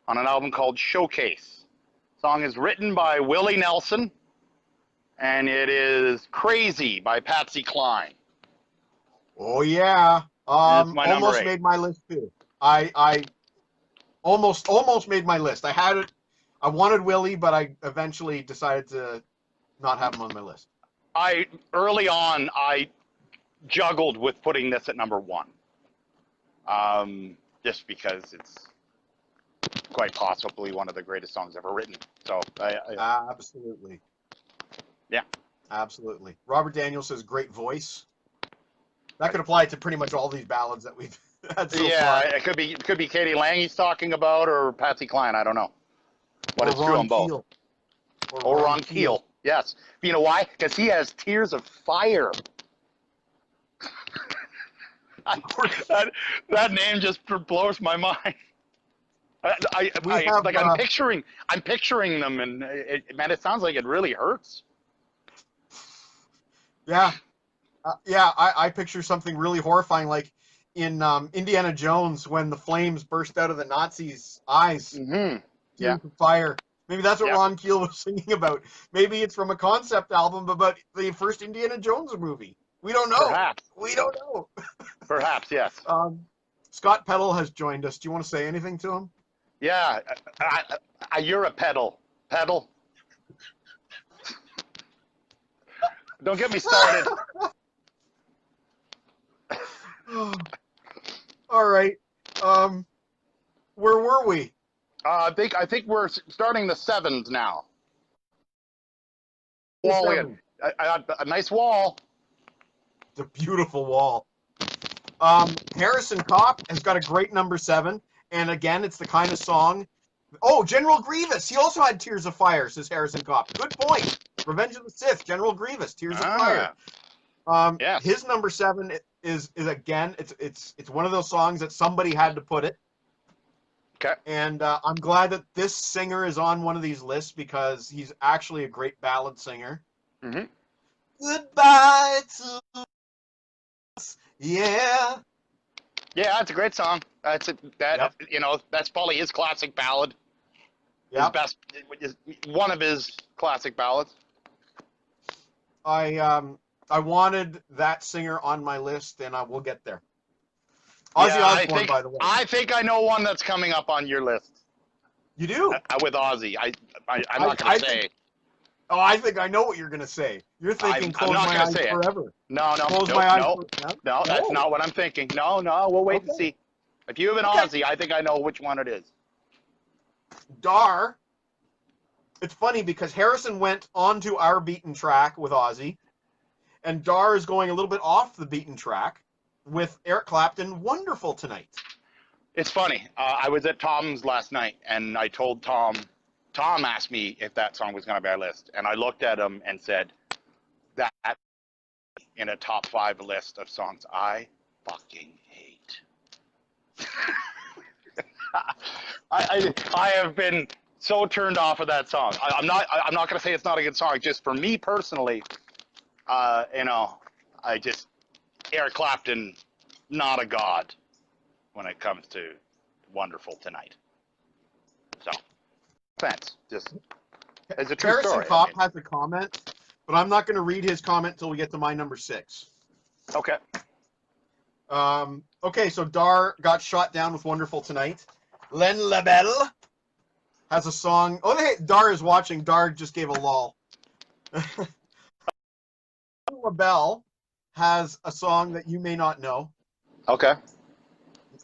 on an album called Showcase. The song is written by Willie Nelson, and it is Crazy by Patsy Cline. Oh, yeah. Almost made my list, too. I almost made my list. I had it. I wanted Willie, but I eventually decided to not have him on my list. Early on, I juggled with putting this at number 1. Just because it's quite possibly one of the greatest songs ever written. So Absolutely. Yeah. Absolutely. Robert Daniels says great voice. That could apply to pretty much all these ballads that we've had so far. Yeah, it could be Katie Lang he's talking about, or Patsy Cline. I don't know. But it's true on both. Or Ron Keel. Yes. You know why? Because he has Tears of Fire. that name just blows my mind. I'm picturing them, and man, it sounds like it really hurts. Yeah. I picture something really horrifying, like in Indiana Jones when the flames burst out of the Nazis' eyes. Mm-hmm. Yeah. Fire. Maybe that's what Ron Keel was singing about. Maybe it's from a concept album about the first Indiana Jones movie. We don't know. Perhaps. We don't know. Perhaps, yes. Scott Peddle has joined us. Do you want to say anything to him? Yeah. You're a pedal. Pedal. Don't get me started. All right. Where were we? I think we're starting the 7s now. Wall in. A nice wall. It's a beautiful wall. Harrison Kopp has got a great number 7, and again, it's the kind of song. Oh, General Grievous. He also had Tears of Fire, says Harrison Kopp. Good point. Revenge of the Sith, General Grievous, Tears of Fire. Yes. His number 7 is again, it's one of those songs that somebody had to put it. Okay. And I'm glad that this singer is on one of these lists because he's actually a great ballad singer. Mm-hmm. Goodbye to us, yeah. Yeah, it's a great song. That's Yep. that's probably his classic ballad. His Yep. best, one of his classic ballads. I wanted that singer on my list, and I will get there. Ozzy Yeah, Osbourne, by the way. I think I know one that's coming up on your list You do? with Ozzy. I'm not going to say. Oh, I think I know what you're gonna say. You're thinking I'm "Close not My going to Eyes say it. Forever." No, Close no, my eyes. no, no. That's No. not what I'm thinking. No, we'll wait and Okay. see. If you have an Okay. Ozzy, I think I know which one it is. Dar. It's funny because Harrison went onto our beaten track with Ozzy, and Dar is going a little bit off the beaten track with Eric Clapton. Wonderful Tonight. It's funny. I was at Tom's last night, and I told Tom. Tom asked me if that song was going to be on our list, and I looked at him and said, "That in a top 5 list of songs I fucking hate." I have been so turned off of that song. I'm not going to say it's not a good song. Just for me personally, I just Eric Clapton, not a god when it comes to Wonderful Tonight. So, thanks. Just it's a true Harrison story. Kopp has a comment, but I'm not going to read his comment till we get to my number 6. Okay. Okay, so Dar got shot down with Wonderful Tonight. Len LaBelle has a song. Oh, hey, Dar is watching. Dar just gave a lol. LaBelle has a song that you may not know. Okay.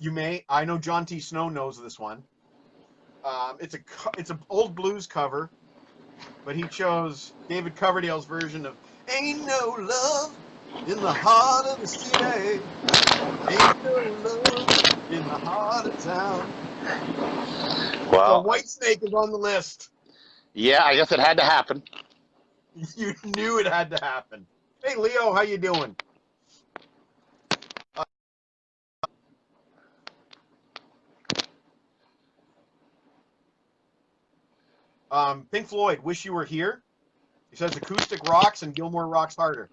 You may. I know John T. Snow knows this one. It's an old blues cover, but he chose David Coverdale's version of "Ain't No Love in the Heart of the City. Ain't no love in the heart of town." So Well, Whitesnake is on the list. yeah, I guess it had to happen. You knew it had to happen. Hey, Leo, how you doing? Pink Floyd, "Wish You Were Here." He says acoustic rocks and Gilmore rocks harder.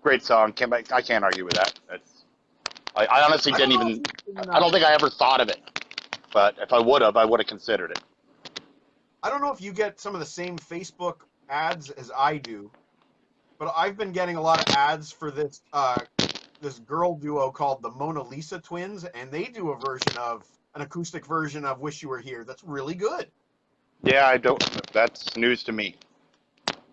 Great song. I can't argue with that. I honestly didn't even. I don't think I ever thought of it. But if I would have considered it. I don't know if you get some of the same Facebook ads as I do, but I've been getting a lot of ads for this girl duo called the Mona Lisa Twins, and they do an acoustic version of "Wish You Were Here." That's really good. Yeah, I don't. That's news to me.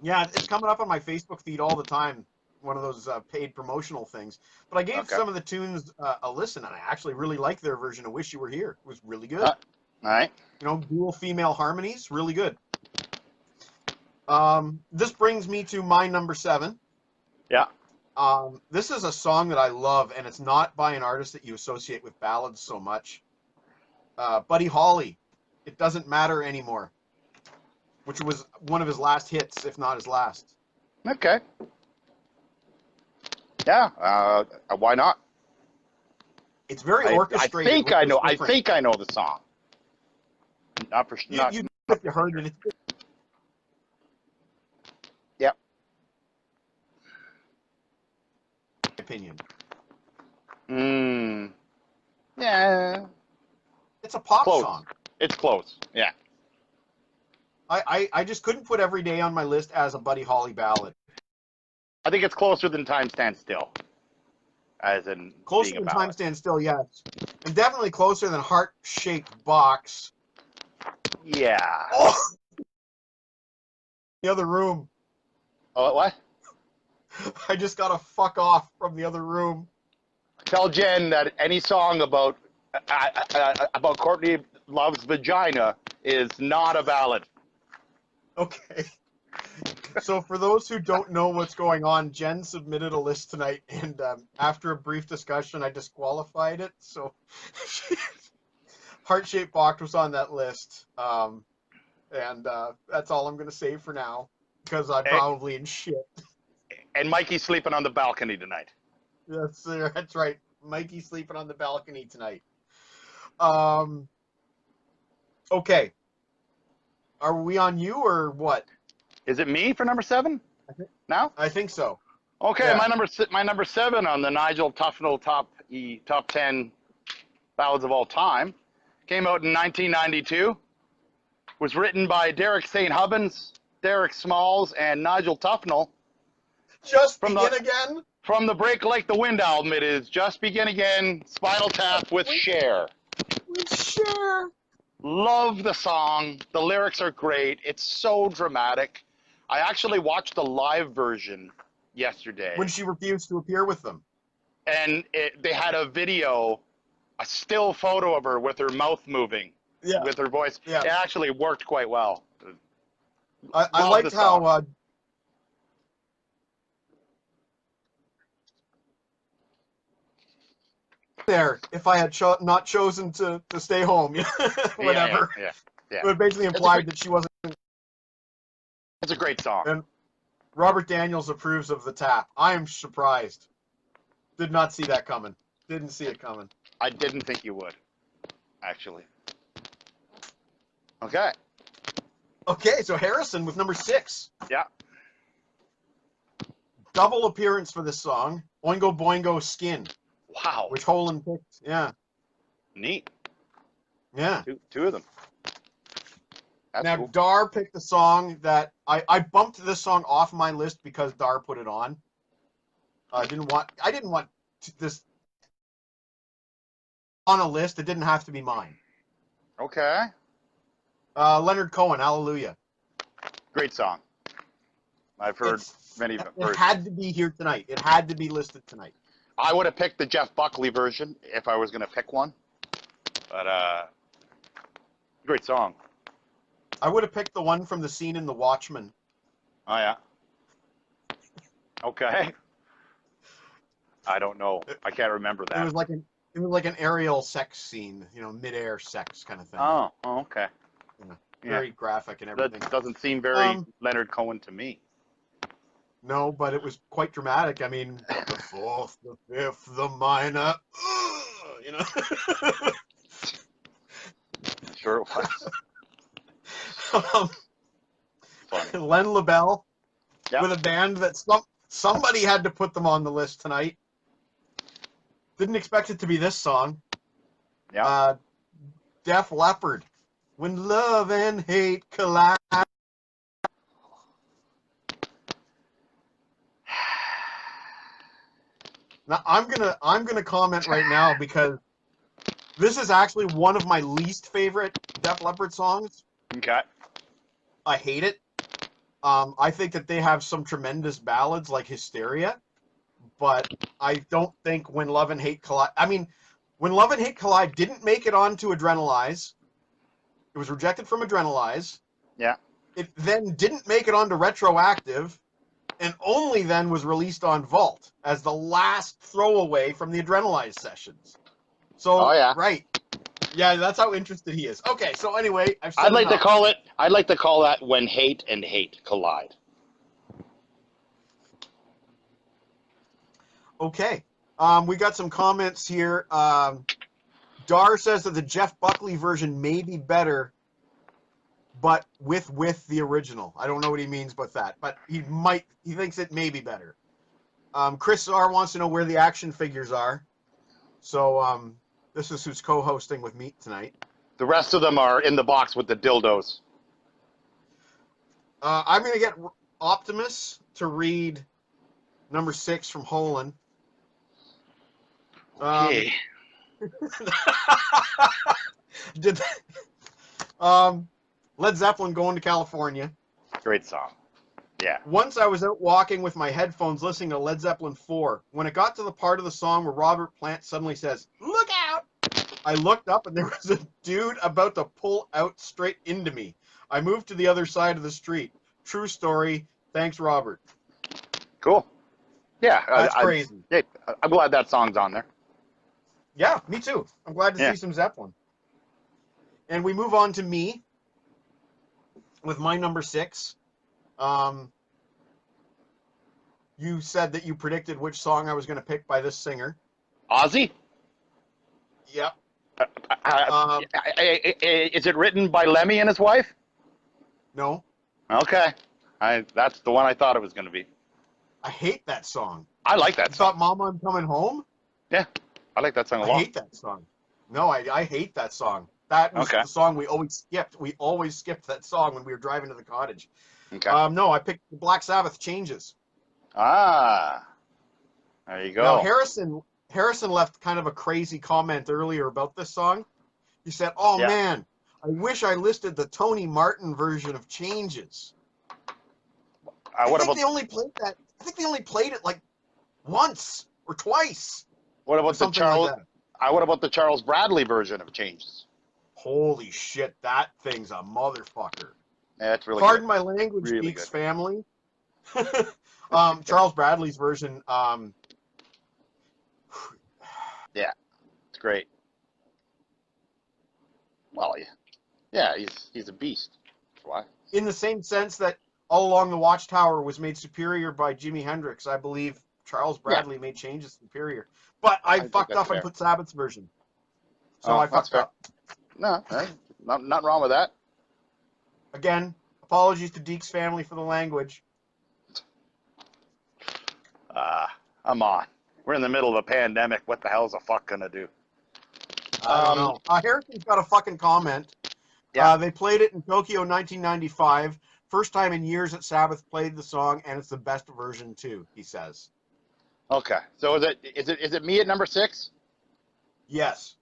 Yeah, it's coming up on my Facebook feed all the time. One of those paid promotional things. But I gave some of the tunes a listen, and I actually really like their version of "Wish You Were Here." It was really good. All right. Dual female harmonies, really good. This brings me to my number 7. Yeah. This is a song that I love, and it's not by an artist that you associate with ballads so much. Buddy Holly, "It Doesn't Matter Anymore," which was one of his last hits, if not his last. Okay. Yeah. Why not? It's very orchestrated. I think I know the song. Not for You if you heard it. Yep. Opinion. Yeah. It's a pop Close. song. It's close. Yeah. I just couldn't put "Every Day" on my list as a Buddy Holly ballad. I think it's closer than "Time Stands Still." As in Closer than "Time Stands Still," yes. And definitely closer than "Heart-Shaped Box." Yeah. Oh! The other room. Oh, what? I just got to fuck off from the other room. Tell Jen that any song about Courtney Love's vagina is not a ballad. Okay. So for those who don't know what's going on, Jen submitted a list tonight, and after a brief discussion, I disqualified it. So "Heart-Shaped Box" was on that list. And that's all I'm going to say for now, because I'm probably in shit. And Mikey's sleeping on the balcony tonight. That's right. Mikey's sleeping on the balcony tonight. Okay. Are we on you or what? Is it me for number 7 now? I think so. Okay, Yeah. my number 7 on the Nigel Tufnel top 10 ballads of all time came out in 1992. Was written by Derek St. Hubbins, Derek Smalls, and Nigel Tufnel. Just Begin Again? From the Break Like the Wind album, it is Just Begin Again, Spinal Tap with Cher. With Cher. Love the song. The lyrics are great. It's so dramatic. I actually watched the live version yesterday. When she refused to appear with them. And they had a video, a still photo of her with her mouth moving, with her voice. Yeah. It actually worked quite well. I liked how... there, if I had not chosen to stay home, whatever. Yeah. It basically implied that she wasn't... It's a great song. And Robert Daniels approves of the tap. I am surprised. Did not see that coming. Didn't see it coming. I didn't think you would, actually. Okay. Okay, so Harrison with number 6. Yeah. Double appearance for this song. Oingo Boingo Skin. Wow. Which Holland picked. Yeah. Neat. Yeah. Two of them. That's now, cool. Dar picked the song that... I bumped this song off my list because Dar put it on. I didn't want this on a list. It didn't have to be mine. Okay. Leonard Cohen, Hallelujah. Great song. I've heard many versions. It had to be here tonight. It had to be listed tonight. I would have picked the Jeff Buckley version if I was going to pick one. But, great song. I would have picked the one from the scene in The Watchmen. Oh, yeah. Okay. I don't know. I can't remember that. It was like an aerial sex scene, midair sex kind of thing. Oh, okay. Very graphic and everything. That doesn't seem very Leonard Cohen to me. No, but it was quite dramatic. I mean, the fourth, the fifth, the minor, Sure it was. Len LaBelle Yep. with a band that somebody had to put them on the list tonight. Didn't expect it to be this song. Yeah. Def Leppard, When Love and Hate Collide. Now I'm gonna comment right now because this is actually one of my least favorite Def Leppard songs. Okay. I hate it. I think that they have some tremendous ballads like Hysteria, but I don't think When Love and Hate Collide... I mean, When Love and Hate Collide didn't make it onto Adrenalize. It was rejected from Adrenalize. Yeah. It then didn't make it onto Retroactive, and only then was released on Vault as the last throwaway from the Adrenalize sessions. So, right. Yeah, that's how interested he is. Okay, so anyway, I'd like to call that When Hate and Hate Collide. Okay. We got some comments here. Dar says that the Jeff Buckley version may be better, but with the original. I don't know what he means by that, but he thinks it may be better. Chris R wants to know where the action figures are. So this is who's co-hosting with me tonight. The rest of them are in the box with the dildos. I'm going to get Optimus to read number 6 from Holland. Okay. Led Zeppelin, Going to California. Great song. Yeah. Once I was out walking with my headphones listening to Led Zeppelin 4. When it got to the part of the song where Robert Plant suddenly says, "Look out!" I looked up and there was a dude about to pull out straight into me. I moved to the other side of the street. True story. Thanks, Robert. Cool. Yeah. That's crazy. I'm glad that song's on there. Yeah, me too. I'm glad to see some Zeppelin. And we move on to me with my number 6. You said that you predicted which song I was going to pick by this singer. Ozzy? Yep. Uh, is it written by Lemmy and his wife? No, Okay. That's the one I thought it was going to be. I hate that song. I like that You song. thought Mama, I'm Coming Home? Yeah, I like that song a I lot. hate that song. No, I hate that song. That was Okay. the song we always skipped. We always skipped that song when we were driving to the cottage. Okay. No, I picked the Black Sabbath Changes. Ah, there you Now go. Harrison left kind of a crazy comment earlier about this song. He said, "Oh Yeah. man, I wish I listed the Tony Martin version of Changes." I What think about they only played that. I think they only played it like once or twice or the something like Charles? that. What about the Charles Bradley version of Changes? Holy shit, that thing's a motherfucker. Yeah, it's really Pardon good. my language, Really Geeks good. family. Charles Bradley's version. Yeah, it's great. Well, yeah, he's a beast. That's why. In the same sense that All Along the Watchtower was made superior by Jimi Hendrix, I believe Charles Yeah, Bradley made Changes superior. But I I think fucked that's up and fair. put Sabbath's version. So Oh, I that's fucked fair. up. No, not wrong with that. Again, apologies to Deke's family for the language. Come on. We're in the middle of a pandemic. What the hell's a fuck gonna do? I don't know. Harrison's got a fucking comment. Yeah. They played it in Tokyo 1995. First time in years that Sabbath played the song, and it's the best version too, he says. Okay. So is it me at number 6? Yes.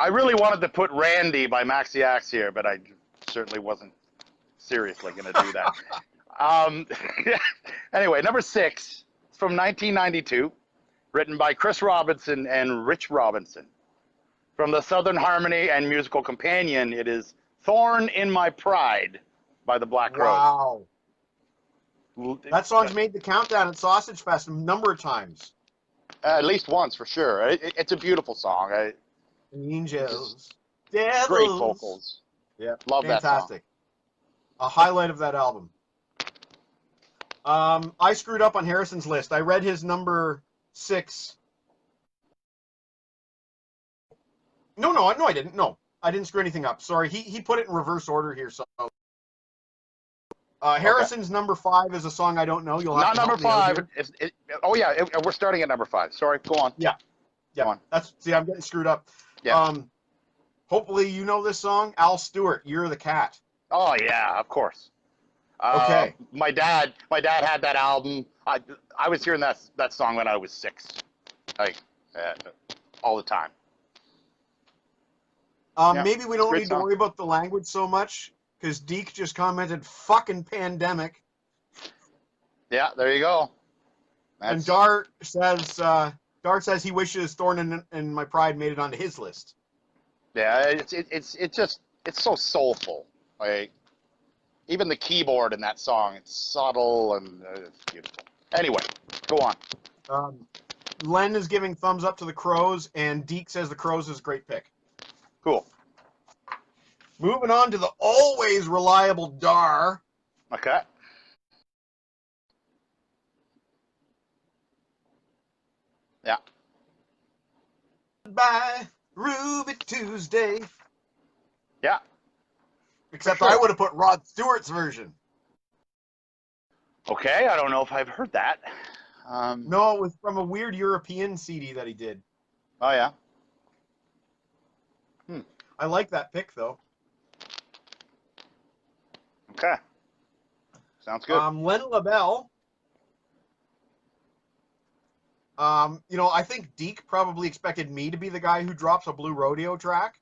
I really wanted to put Randy by Maxi Axe here, but I certainly wasn't seriously going to do that. Anyway, number 6, it's from 1992, written by Chris Robinson and Rich Robinson. From the Southern Harmony and Musical Companion, it is Thorn in My Pride by the Black Crowes. Wow. That song's made the countdown at Sausage Fest a number of times. At least once, for sure. It's a beautiful song. Angels. Devils. Great vocals. Yeah. Love fantastic. That song. A highlight of that album. I screwed up on Harrison's list. I read his number 6. No, I didn't. No, I didn't screw anything up. Sorry, he put it in reverse order here. So, Harrison's number 5 is a song I don't know. You'll have Not to number help me out 5. here. We're starting at number 5. Sorry, go on. Yeah. Go on. I'm getting screwed up. Yeah. Hopefully you know this song, Al Stewart. You're the Cat. Oh yeah, of course. Okay. My dad had that album. I was hearing that song when I was 6, like all the time. Maybe we don't Great need song. to worry about the language so much because Deke just commented "fucking pandemic." Yeah, there you go. And Dart says he wishes Thorn in My Pride made it onto his list. Yeah, it's so soulful. Like even the keyboard in that song, it's subtle and it's beautiful. Anyway, go on. Len is giving thumbs up to the Crows, and Deke says the Crows is a great pick. Cool. Moving on to the always reliable Dar. Okay. Yeah. By Ruby Tuesday. Yeah. Except sure. I would have put Rod Stewart's version. Okay, I don't know if I've heard that. No, it was from a weird European CD that he did. Oh yeah. I like that pick though. Okay. Sounds good. Len LaBelle. I think Deke probably expected me to be the guy who drops a Blue Rodeo track.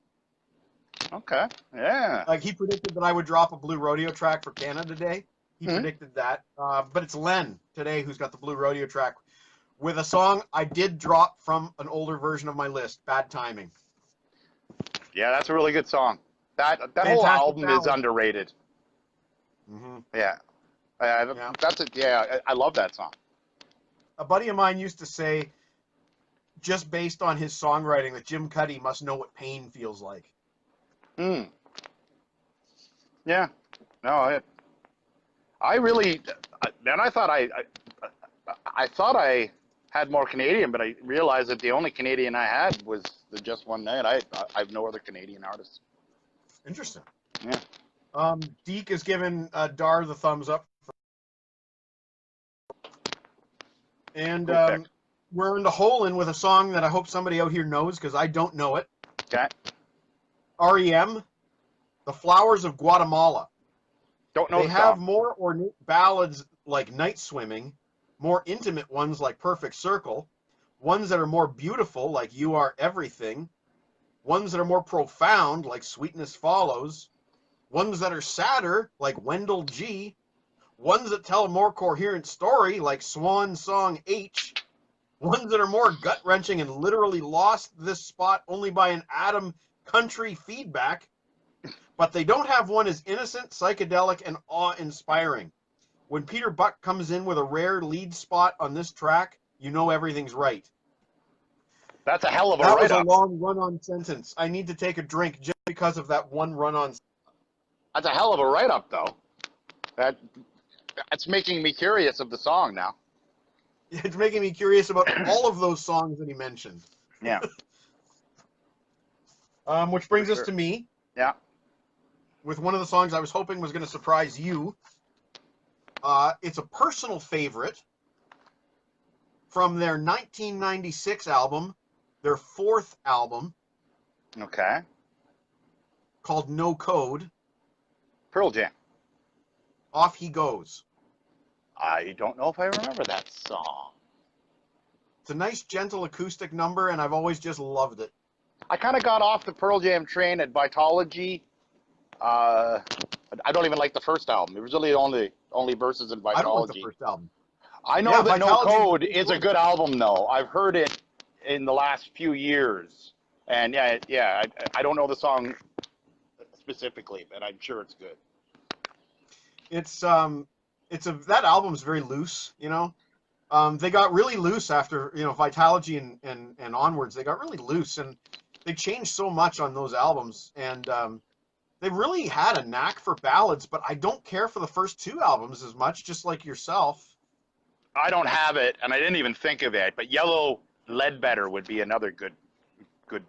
Okay. Yeah. Like he predicted that I would drop a Blue Rodeo track for Canada Day. He predicted that. But it's Len today who's got the Blue Rodeo track with a song I did drop from an older version of my list, Bad Timing. Yeah, that's a really good song. That whole Fantastic album ballad. is underrated. Mm-hmm. Yeah. That's it. Yeah, I love that song. A buddy of mine used to say, just based on his songwriting, that Jim Cuddy must know what pain feels like. Yeah. No, I really, and I thought I had more Canadian, but I realized that the only Canadian I had was the Just One Night. I have no other Canadian artists. Interesting. Yeah. Deke is giving Dar the thumbs up. And we're in the hole in with a song that I hope somebody out here knows because I don't know it. Okay. REM, The Flowers of Guatemala. Don't know They the have song. more ornate ballads like Night Swimming, more intimate ones like Perfect Circle, ones that are more beautiful like You Are Everything, ones that are more profound like Sweetness Follows, ones that are sadder like Wendell G, ones that tell a more coherent story like Swan Song H, ones that are more gut-wrenching and literally lost this spot only by an atom country feedback, but they don't have one as innocent, psychedelic, and awe-inspiring. When Peter Buck comes in with a rare lead spot on this track, you know everything's right. That's a hell of a That was a write-up. long run-on sentence. I need to take a drink just because of that one run-on. That's a hell of a write-up, though. That's making me curious of the song now. It's making me curious about all of those songs that he mentioned. Yeah. Which brings For us sure. to me Yeah. with one of the songs I was hoping was going to surprise you. It's a personal favorite from their 1996 album, their fourth album, Okay. called No Code. Pearl Jam. Off He Goes. I don't know if I remember that song. It's a nice, gentle acoustic number, and I've always just loved it. I kind of got off the Pearl Jam train at Vitology. I don't even like the first album. It was really only verses in Vitology. I don't like the first album. I know Yeah, that No Vitology Code is a good album, though. I've heard it in the last few years, and I don't know the song specifically, but I'm sure it's good. That album's very loose, you know. They got really loose after, Vitology and onwards. They got really loose, and they changed so much on those albums, and they really had a knack for ballads, but I don't care for the first two albums as much, just like yourself. I don't have it, and I didn't even think of it, but Yellow Ledbetter would be another good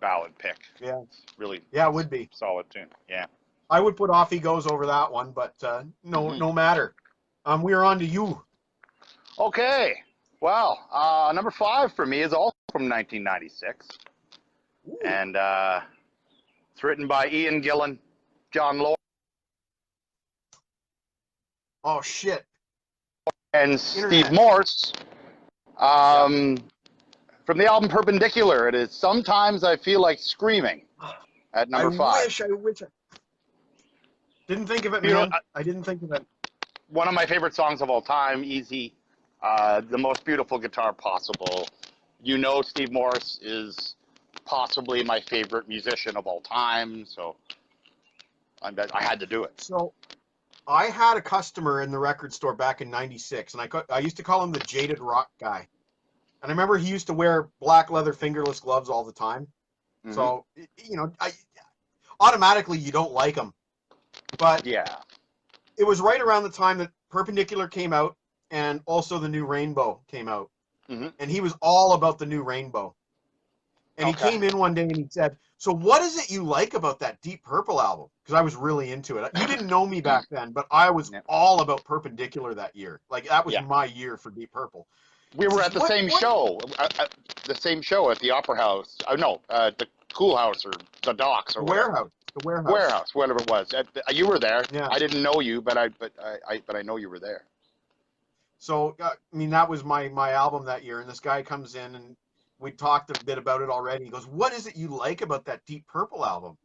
ballad pick. Yeah. It's really Yeah, it would be. solid tune. Yeah. I would put Off He Goes over that one, but no matter. We are on to you. Okay. Well, number 5 for me is also from 1996. Ooh. And it's written by Ian Gillan, John Lord, Oh, shit. and Internet. Steve Morse. From the album Perpendicular, it is Sometimes I Feel Like Screaming at number 5. I wish. Didn't think of it, man. I didn't think of it. One of my favorite songs of all time, easy. The most beautiful guitar possible. Steve Morse is possibly my favorite musician of all time, so I had to do it. So, I had a customer in the record store back in '96, and I used to call him the Jaded Rock Guy. And I remember he used to wear black leather fingerless gloves all the time. Mm-hmm. So, automatically you don't like him. But yeah, it was right around the time that Perpendicular came out and also the New Rainbow came out. Mm-hmm. And he was all about the New Rainbow. And he came in one day and he said, "So what is it you like about that Deep Purple album?" Because I was really into it. You didn't know me back then, but I was all about Perpendicular that year. Like, that was my year for Deep Purple. We were at the same show at the Opera House. The Cool House or the Docks or Warehouse. The Warehouse. Warehouse, whatever it was. You were there. Yeah. I didn't know you, but I know you were there. So that was my album that year, and this guy comes in and we talked a bit about it already. He goes, "What is it you like about that Deep Purple album?"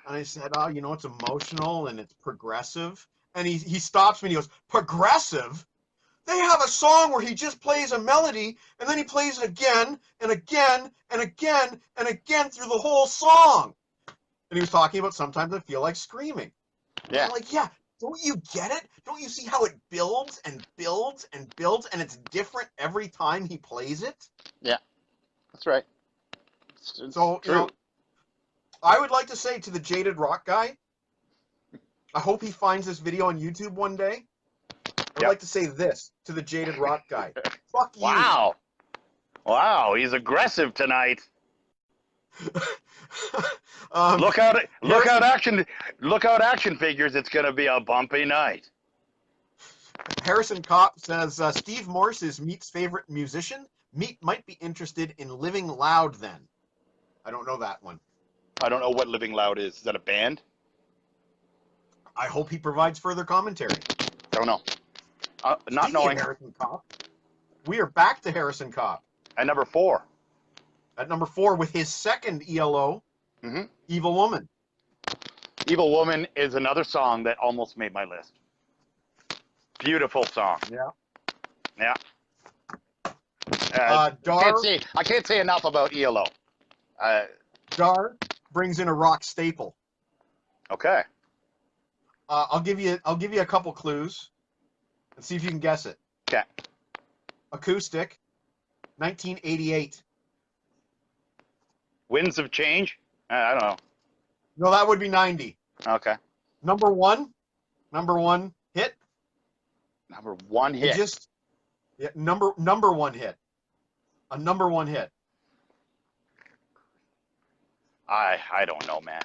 And I said, "Oh, it's emotional and it's progressive." And he stops me and he goes, "Progressive? They have a song where he just plays a melody and then he plays it again and again and again and again through the whole song." And he was talking about Sometimes I Feel Like Screaming. Yeah. I'm like, yeah, don't you get it? Don't you see how it builds and builds and builds and it's different every time he plays it? Yeah, that's right. It's true. I would like to say to the Jaded Rock Guy, I hope he finds this video on YouTube one day. I'd like to say this to the Jaded Rock Guy. Fuck you. Wow. Wow, he's aggressive tonight. Look out, action figures. It's going to be a bumpy night. Harrison Kopp says, Steve Morse is Meat's favorite musician. Meat might be interested in Living Loud then. I don't know that one. I don't know what Living Loud is. Is that a band? I hope he provides further commentary. Don't know. Not Speaking knowing. of Harrison Kopp, we are back to Harrison Kopp. At number 4. At number 4 with his second ELO, Evil Woman. Evil Woman is another song that almost made my list. Beautiful song. Yeah. Yeah. Dar, I can't say enough about ELO. Dar brings in a rock staple. Okay. I'll give you a couple clues and see if you can guess it. Okay. Acoustic, 1988. Winds of Change? I don't know. No, that would be 90. Okay. Number one hit. Number 1 hit. Number one hit. A number 1 hit. I don't know, man.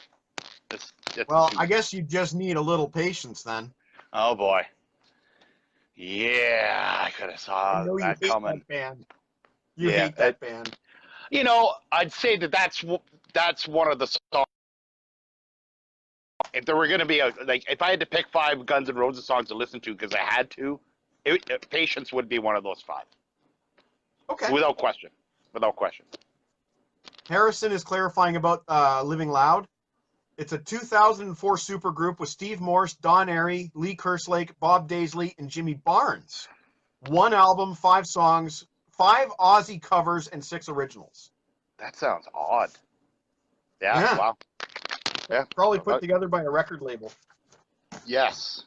I guess you just need a little patience then. Oh boy. Yeah, I could have saw that coming. That band. You hate that band. You know, I'd say that's one of the songs. If there were going to be if I had to pick 5 Guns N' Roses songs to listen to because I had to, Patience would be one of those 5. Okay. Without question. Harrison is clarifying about Living Loud. It's a 2004 supergroup with Steve Morse, Don Airey, Lee Kerslake, Bob Daisley, and Jimmy Barnes. 1 album, 5 songs, 5 Aussie covers, and 6 originals. That sounds odd. Yeah. Wow. Yeah. Probably put together by a record label. Yes.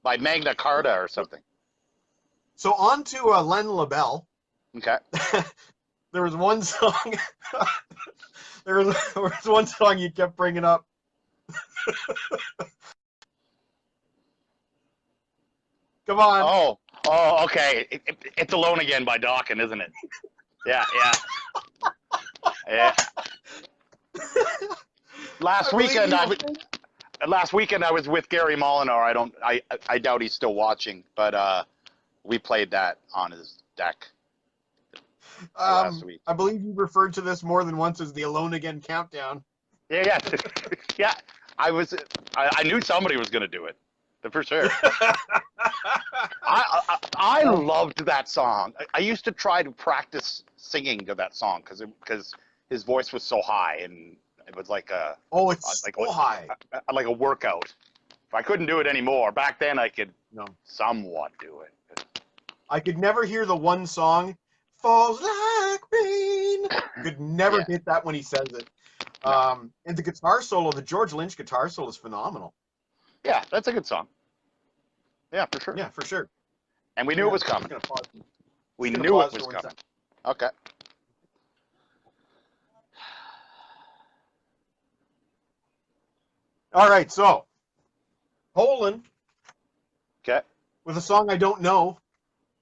By Magna Carta or something. So on to Len LaBelle. Okay. There was one song. there was one song you kept bringing up. Come on. Oh, okay. It's Alone Again by Dawkins, isn't it? Yeah. Last weekend I was with Gary Molinar. I doubt he's still watching, but we played that on his deck last week. I believe you referred to this more than once as the Alone Again countdown. Yeah. Yeah. I knew somebody was going to do it, for sure. I loved that song. I used to try to practice singing to that song because his voice was so high, and it was like a high, like a workout. If I couldn't do it anymore, back then I could somewhat do it. I could never hear the one song, "Falls Like Rain." Could never hit that when he says it. And the guitar solo, the George Lynch guitar solo, is phenomenal. Yeah, that's a good song. Yeah, for sure. Yeah, for sure. And we knew it was coming. We knew it was coming. Okay. All right, so Poland. Okay. With a song I don't know,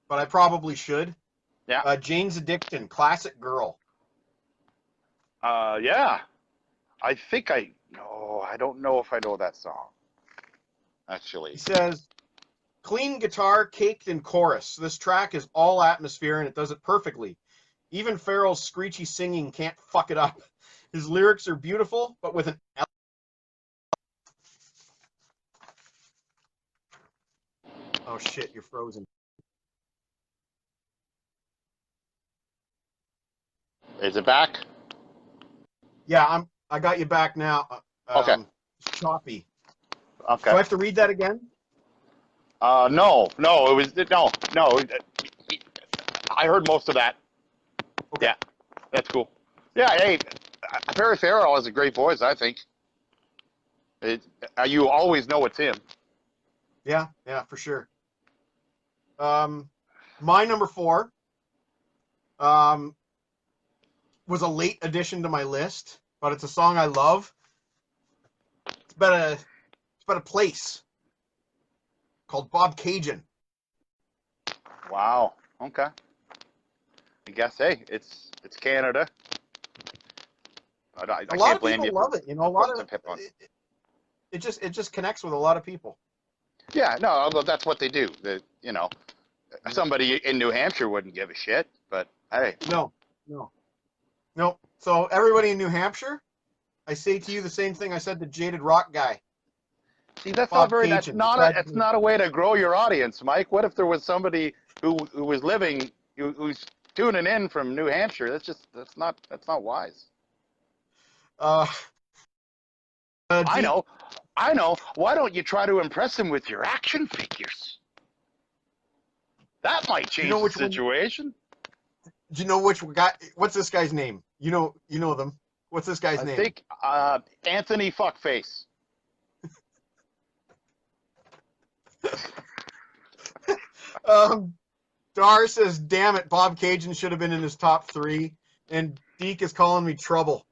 but I probably should. Yeah. Jane's Addiction, Classic Girl. Yeah. I think I don't know if I know that song. Actually. He says, clean guitar, caked in chorus. This track is all atmosphere, and it does it perfectly. Even Farrell's screechy singing can't fuck it up. His lyrics are beautiful, but with an... Oh, shit, you're frozen. Is it back? Yeah, I got you back now. Okay. Choppy. Okay. Do I have to read that again? No. It was no. I heard most of that. Okay. Yeah, that's cool. Yeah, hey, Perry Farrell has a great voice, I think. You always know it's him. Yeah, for sure. My number 4 was a late addition to my list, but it's a song I love. It's about a place called Bob Cajun. Wow. Okay. I guess, hey, it's Canada. I A lot can't of blame people you love for it. You know, a lot putting of some hip on. it just connects with a lot of people. Yeah, no, although that's what they do. Somebody in New Hampshire wouldn't give a shit, but hey. No. So everybody in New Hampshire, I say to you the same thing I said to Jaded Rock guy. See, that's Bob not very. Cajun. That's not a way to grow your audience, Mike. What if there was somebody who was living, who's tuning in from New Hampshire? That's not wise. Uh, I know. Why don't you try to impress them with your action figures? That might change the situation. Do you know which guy? What's this guy's name? You know them. What's this guy's name? I think Anthony Fuckface. Dar says, "Damn it, Bob Cajun should have been in his top 3." And Deke is calling me trouble.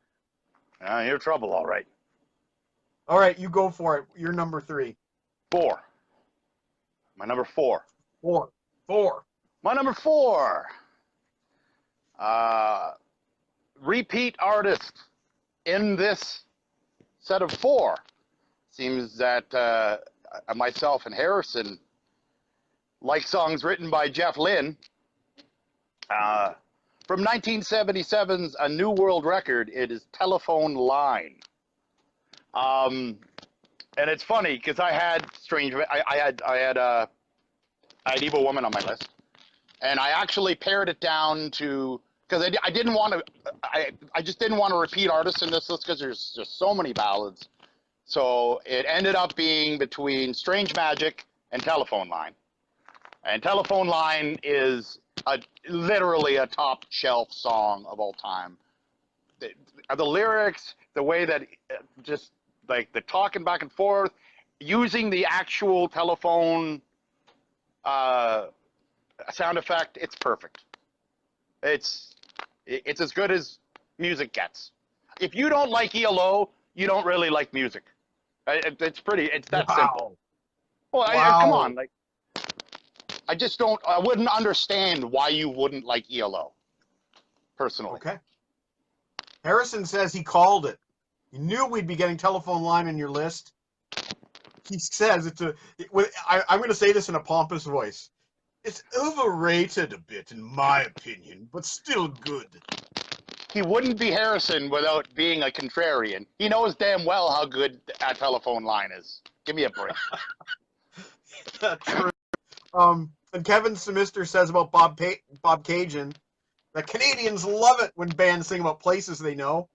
You're trouble, all right. All right, you go for it. You're number 3. 4. My number 4. 4. My number 4. Repeat artist in this set of 4. Seems that myself and Harrison like songs written by Jeff Lynne. From 1977's A New World Record, it is Telephone Line. And it's funny because I had Evil Woman on my list, and I actually pared it down to, because I didn't want to, I just didn't want to repeat artists in this list because there's just so many ballads. So it ended up being between Strange Magic and Telephone Line. And Telephone Line is literally a top shelf song of all time. The lyrics, the way that just like the talking back and forth, using the actual telephone sound effect, it's perfect. It's as good as music gets. If you don't like ELO, you don't really like music. It's that simple. Well, come on, like, I wouldn't understand why you wouldn't like ELO, personally. Okay. Harrison says he called it. He knew we'd be getting Telephone Line in your list. He says I'm going to say this in a pompous voice. It's overrated a bit, in my opinion, but still good. He wouldn't be Harrison without being a contrarian. He knows damn well how good that Telephone Line is. Give me a break. True. And Kevin Semister says about Bob Cajun that Canadians love it when bands sing about places they know.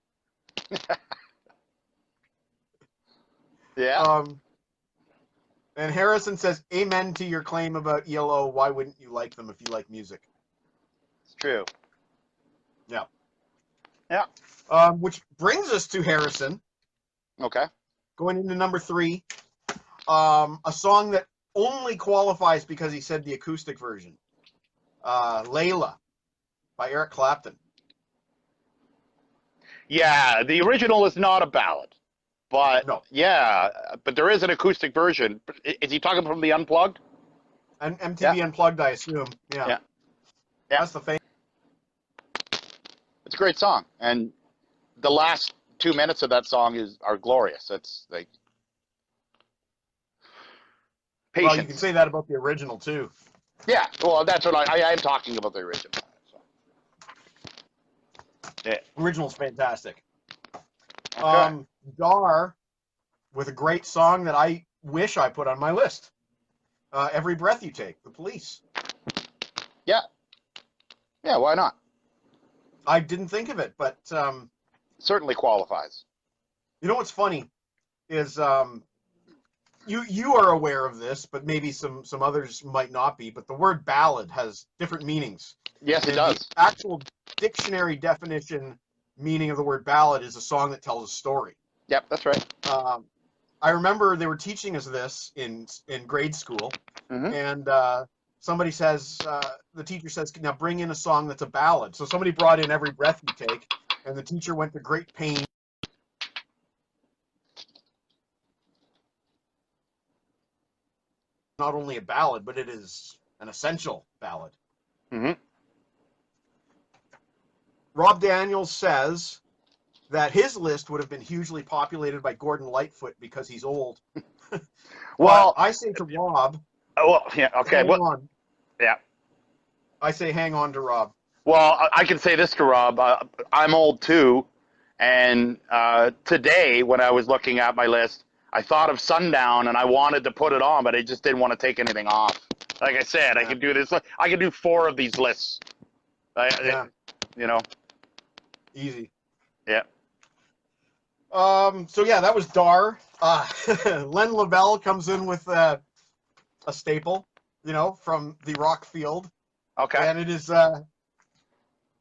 Yeah. And Harrison says, "Amen to your claim about ELO. Why wouldn't you like them if you like music?" It's true. Yeah. Yeah. Which brings us to Harrison. Okay. Going into number 3. A song that only qualifies because he said the acoustic version. Layla by Eric Clapton. Yeah, the original is not a ballad. But no. Yeah, but there is an acoustic version. Is he talking from the Unplugged? And MTV Unplugged, I assume. Yeah. That's the thing. It's a great song, and the last 2 minutes of that song are glorious. It's like patience. Well, you can say that about the original too. Yeah, well, that's what I am talking about, the original. So. Yeah. Original's fantastic. Okay. Dar with a great song that I wish I put on my list. Every Breath You Take, The Police. Yeah. Yeah, why not? I didn't think of it, but certainly qualifies. You know what's funny is you are aware of this, but maybe some others might not be, but the word ballad has different meanings. Yes, it does. The actual dictionary definition meaning of the word ballad is a song that tells a story. Yep, that's right. I remember they were teaching us this in grade school, and somebody says, the teacher says, "Now bring in a song that's a ballad." So somebody brought in Every Breath You Take, and the teacher went to great pains. Not only a ballad, but it is an essential ballad. Rob Daniels says that his list would have been hugely populated by Gordon Lightfoot because he's old. Well, I say to Rob, well, yeah, okay. hang Well, on. yeah. I say hang on to Rob. Well, I can say this to Rob. I'm old too, and today when I was looking at my list, I thought of Sundown, and I wanted to put it on, but I just didn't want to take anything off. Like I said, Yeah. I could do this. I could do 4 of these lists. Yeah. You know. Easy. Yeah. So yeah, that was Dar. Len Lavelle comes in with a staple, from the rock field. Okay. And it is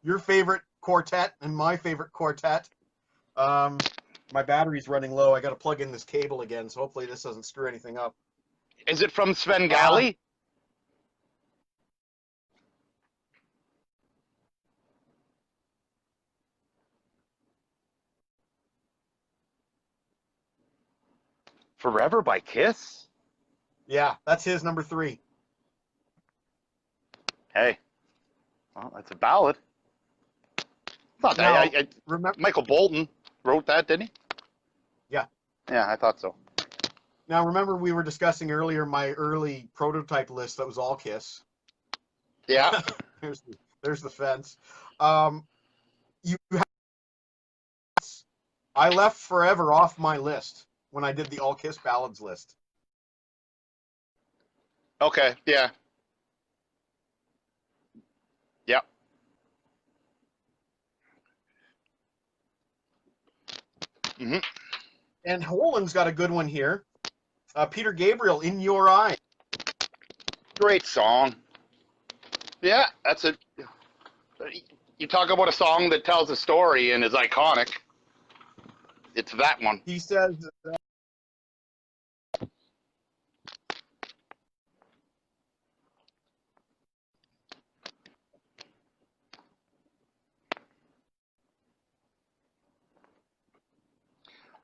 your favorite quartet and my favorite quartet. My battery's running low. I got to plug in this cable again, so hopefully this doesn't screw anything up. Is it from Svengali? Forever by Kiss? Yeah, that's his number 3. Hey, well, that's a ballad. Thought Now, remember Michael Bolton wrote that, didn't he? Yeah. Yeah, I thought so. Now, remember we were discussing earlier my early prototype list that was all Kiss. Yeah. there's the fence. I left Forever off my list when I did the all Kiss ballads list. Okay, yeah. Yeah. Mm-hmm. And Holen's got a good one here. Peter Gabriel, In Your Eye. Great song. Yeah, that's it. You talk about a song that tells a story and is iconic. It's that one. He says...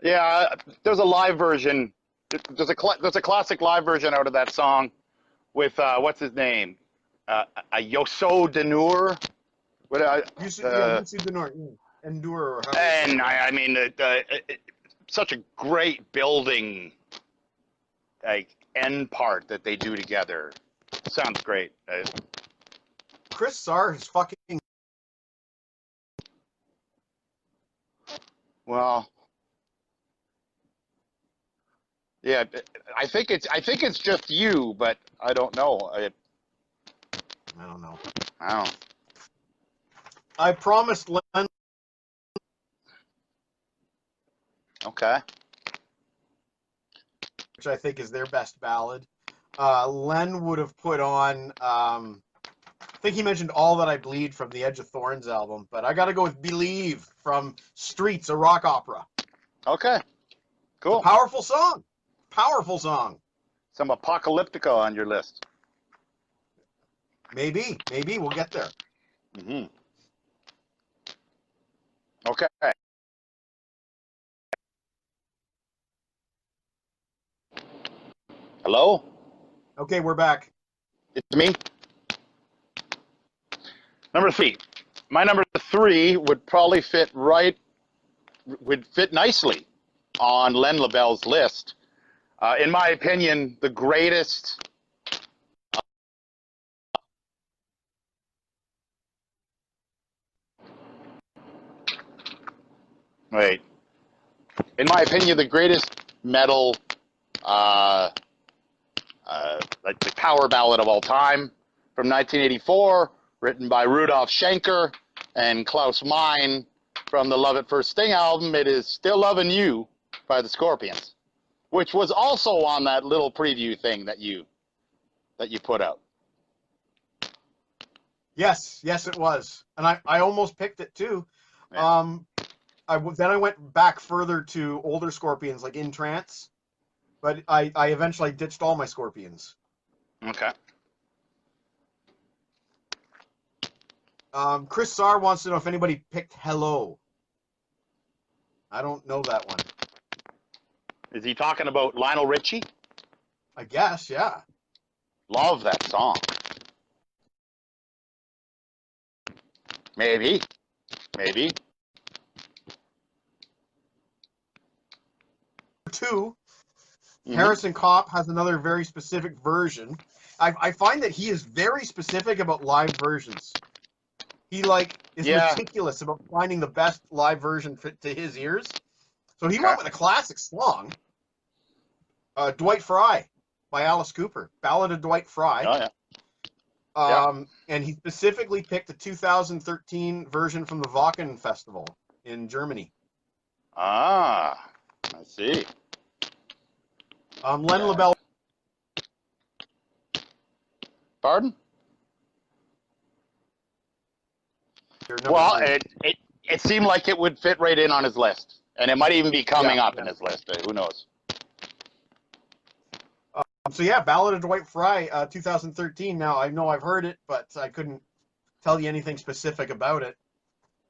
Yeah, there's a live version. There's a classic live version out of that song with what's his name, Yoso Denur. Yusu Denor, Endure. Or and I mean, such a great building, like end part that they do together. Sounds great. Chris Sarr is fucking... Well, yeah, I think it's just you, but I don't know. I don't know. I don't. I promised Len... Okay. which I think is their best ballad. Len would have put on... I think he mentioned All That I Bleed from the Edge of Thorns album, but I got to go with Believe from Streets, a rock opera. Okay. Cool. Powerful song. Powerful song. Some Apocalyptica on your list. Maybe we'll get there. Mm-hmm. Okay. Hello? Okay, we're back. It's me. Number 3. My number 3 would probably fit nicely on Len Lavelle's list. In my opinion, the greatest in my opinion, the greatest metal, like the power ballad of all time, from 1984, written by Rudolf Schenker and Klaus Meine, from the Love at First Sting album. It is Still Lovin' You by the Scorpions, which was also on that little preview thing that you put out. Yes, it was, and I almost picked it too. Yeah. Then I went back further to older Scorpions, like In Trance, but I eventually ditched all my Scorpions. Okay. Chris Sarr wants to know if anybody picked Hello. I don't know that one. Is he talking about Lionel Richie? I guess, yeah. Love that song. Maybe. Maybe. 2, Mhm. Harrison Kopp has another very specific version. I find that he is very specific about live versions. He is Yeah. meticulous about finding the best live version fit to his ears. So he Okay. went with a classic song, Dwight Frye by Alice Cooper, Ballad of Dwight Frye. Oh, yeah. And he specifically picked a 2013 version from the Wacken Festival in Germany. Ah, I see. Len LaBelle. Pardon? Well, it seemed like it would fit right in on his list, and it might even be coming up in his list. Who knows? So yeah, Ballad of Dwight Frye, 2013. Now I know I've heard it, but I couldn't tell you anything specific about it.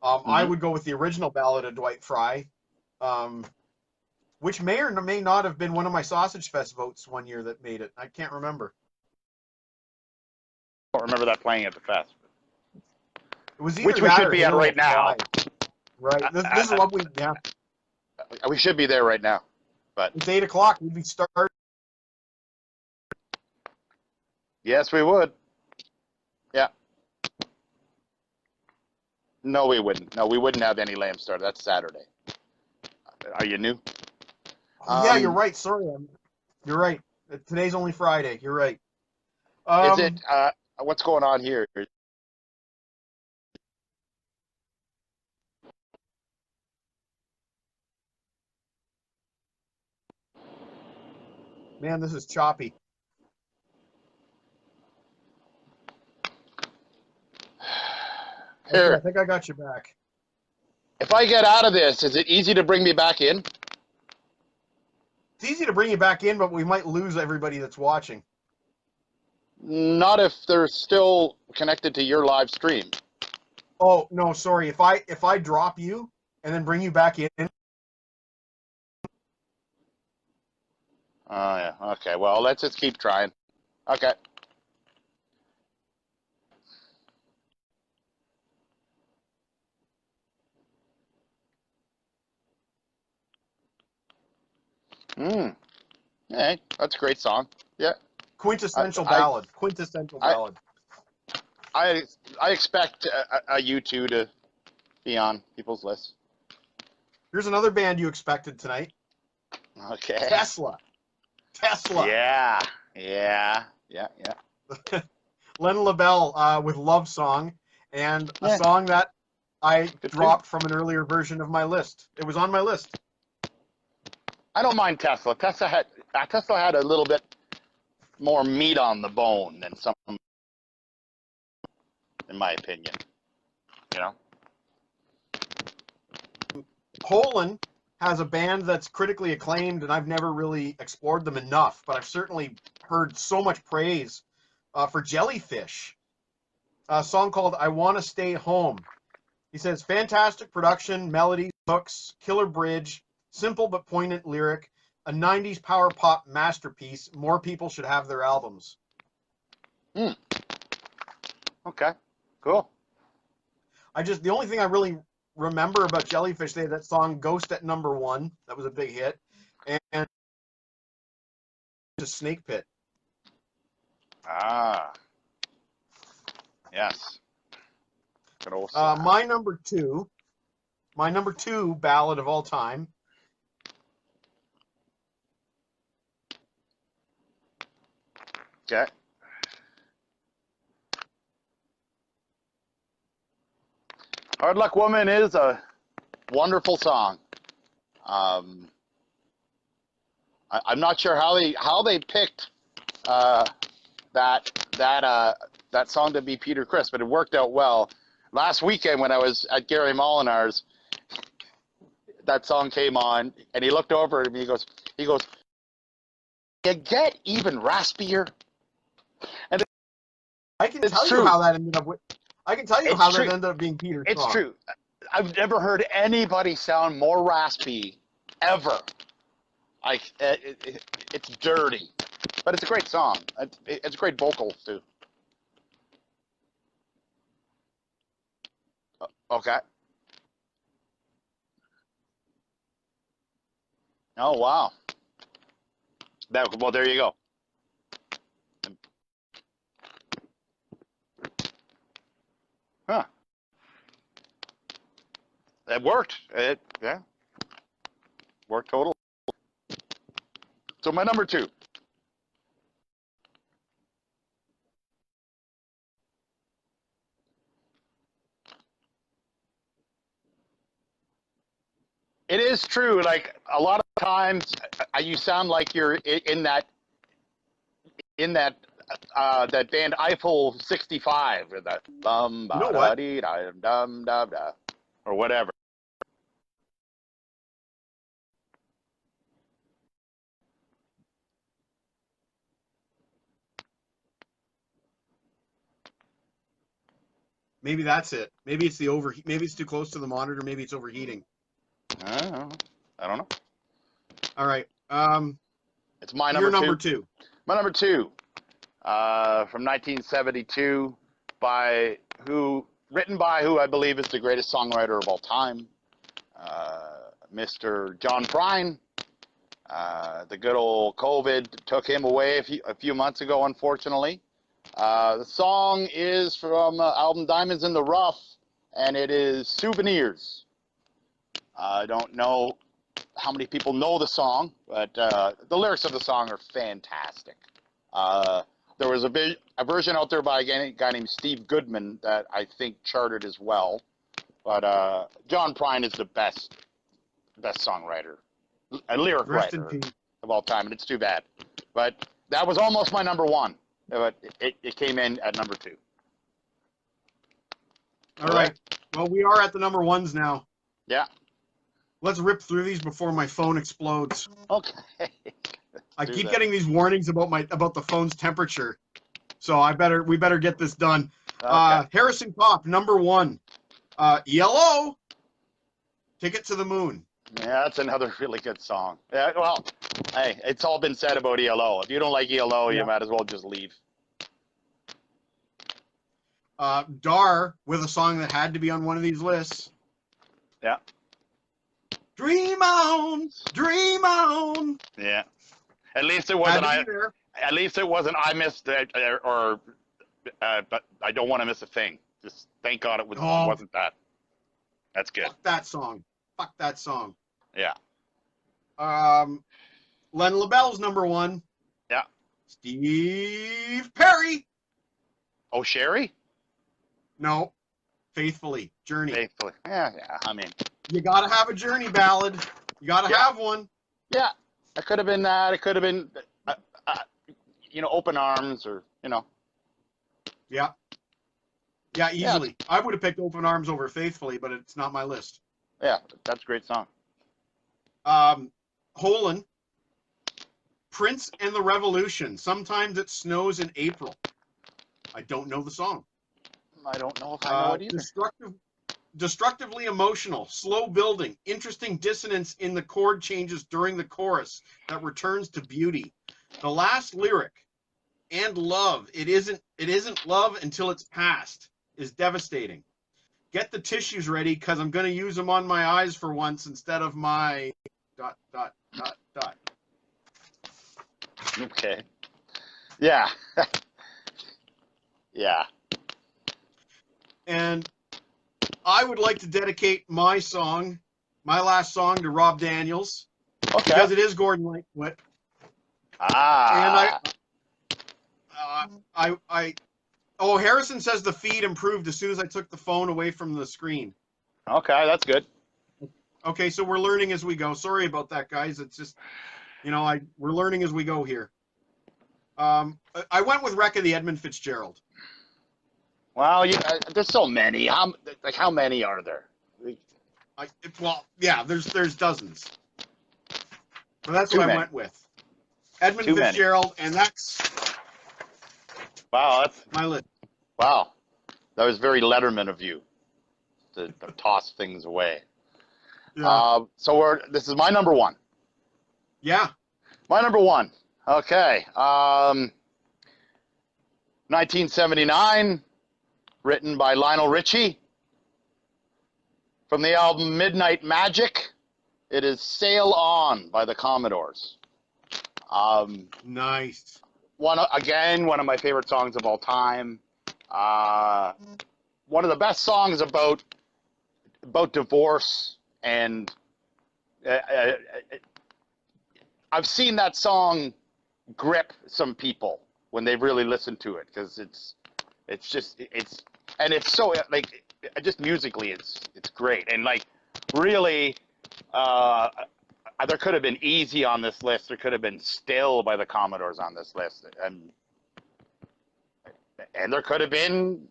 I would go with the original Ballad of Dwight Frye, which may or may not have been one of my Sausage Fest votes one year that made it. I can't remember. I don't remember that playing at the fest. It was either which we that should or be at Halo right now. Frye. Right. This is what we. Yeah. We should be there right now, but It's 8 o'clock. We'd be starting. yes, we would. Yeah. No, we wouldn't. No, we wouldn't have any lamb starter. That's Saturday. Are you new? Yeah, you're right. Sorry, you're right. Today's only Friday. You're right. Is it? What's going on here? Man, this is choppy. Here. Okay, I think I got you back. If I get out of this, is it easy to bring me back in? It's easy to bring you back in, but we might lose everybody that's watching. Not if they're still connected to your live stream. Oh no, sorry. If I drop you and then bring you back in. Oh yeah. Okay. Well, let's just keep trying. Okay. Hey, that's a great song. Yeah. Quintessential ballad. Quintessential ballad. I expect you two to be on people's lists. Here's another band you expected tonight. Okay. Tesla. Yeah. Len LaBelle with Love Song, and a song that I dropped from an earlier version of my list. It was on my list. I don't mind Tesla. Tesla had a little bit more meat on the bone than some, in my opinion. You know? Poland has a band that's critically acclaimed, and I've never really explored them enough, but I've certainly heard so much praise for Jellyfish. A song called I Wanna Stay Home. He says, fantastic production, melodies, hooks, killer bridge, simple but poignant lyric, a 90s power pop masterpiece. More people should have their albums. Okay, cool. The only thing I really remember about Jellyfish, they had that song Ghost at Number One. That was a big hit. And just Snake Pit. Ah. Yes. Good old my number two ballad of all time. Okay. Hard Luck Woman is a wonderful song. I'm not sure how they picked that song to be Peter Criss, but it worked out well. Last weekend when I was at Gary Molinar's, that song came on, and he looked over at me. He goes, "You get even raspier." And I can tell you how that ended up. I can tell you how that ended up being Peter's song. It's true. I've never heard anybody sound more raspy ever. It's dirty, but it's a great song. It's great vocals too. Okay. Oh, wow. Well, there you go. Huh. It worked. Yeah. Worked total. So my number 2. It is true. Like a lot of times, you sound like you're in that that band Eiffel 65 or that bum You know ba what? da dee da dum da da or whatever. Maybe that's it. Maybe it's the overheat. Maybe it's too close to the monitor. Maybe it's overheating. I don't know. All right. It's my Your number number 2. two. My number 2, from 1972, written by who I believe is the greatest songwriter of all time, Mr. John Prine. The good old COVID took him away a few months ago, unfortunately. The song is from album Diamonds in the Rough, and it is Souvenirs. I don't know how many people know the song, but the lyrics of the song are fantastic. There was a version out there by a guy named Steve Goodman that I think charted as well, but John Prine is the best songwriter, a lyric Rest in writer peace. of all time, and it's too bad. But that was almost my number 1, but it came in at number 2. All right. Well, we are at the number 1s now. Yeah. Let's rip through these before my phone explodes. Okay. I do keep that. getting these warnings about the phone's temperature, so we better get this done. Okay. Harrison Copp, number 1. Yellow. Ticket to the Moon. Yeah, that's another really good song. Yeah, well, hey, it's all been said about ELO. If you don't like ELO, Yeah. you might as well just leave. Dar with a song that had to be on one of these lists. Yeah. Dream on, dream on. Yeah. At least it wasn't Had to be there. At least it wasn't I missed it but I don't want to miss a thing. Just thank God it wasn't that. That's good. Fuck that song. Fuck that song. Yeah. Len LaBelle's number 1. Yeah. Steve Perry. Oh, Sherry? No. Faithfully. Journey. Faithfully. Yeah. I mean, You gotta have a Journey ballad. You gotta have one. yeah. It could have been that. It could have been, Open Arms or, Yeah. Yeah, easily. I would have picked Open Arms over Faithfully, but it's not my list. Yeah, that's a great song. Holland. Prince and the Revolution. Sometimes it snows in April. I don't know the song. I don't know if I know it either. Destructively emotional, slow building, interesting dissonance in the chord changes during the chorus that returns to beauty. The last lyric, and love, it isn't love until it's past, is devastating. Get the tissues ready because I'm going to use them on my eyes for once instead of my ... Okay. Yeah. Yeah. And I would like to dedicate my last song to Rob Daniels. Okay. Because it is Gordon Lightfoot. Ah. And Harrison says the feed improved as soon as I took the phone away from the screen. Okay, that's good. Okay, so we're learning as we go. Sorry about that, guys. It's just, we're learning as we go here. I went with Wreck of the Edmund Fitzgerald. Well, there's so many. How many are there? There's dozens. But that's what I went with. Edmund Fitzgerald, and that's my list. Wow. That was very Letterman of you to toss things away. Yeah. This is my number 1. Yeah. My number 1. Okay. 1979, written by Lionel Richie. From the album Midnight Magic It is Sail On by the Commodores. Nice. One of my favorite songs of all time. One of the best songs about divorce, and I've seen that song grip some people when they really listen to it, because it's so like, just musically it's great, and like really there could have been Easy on this list, there could have been Still by the Commodores on this list, and there could have been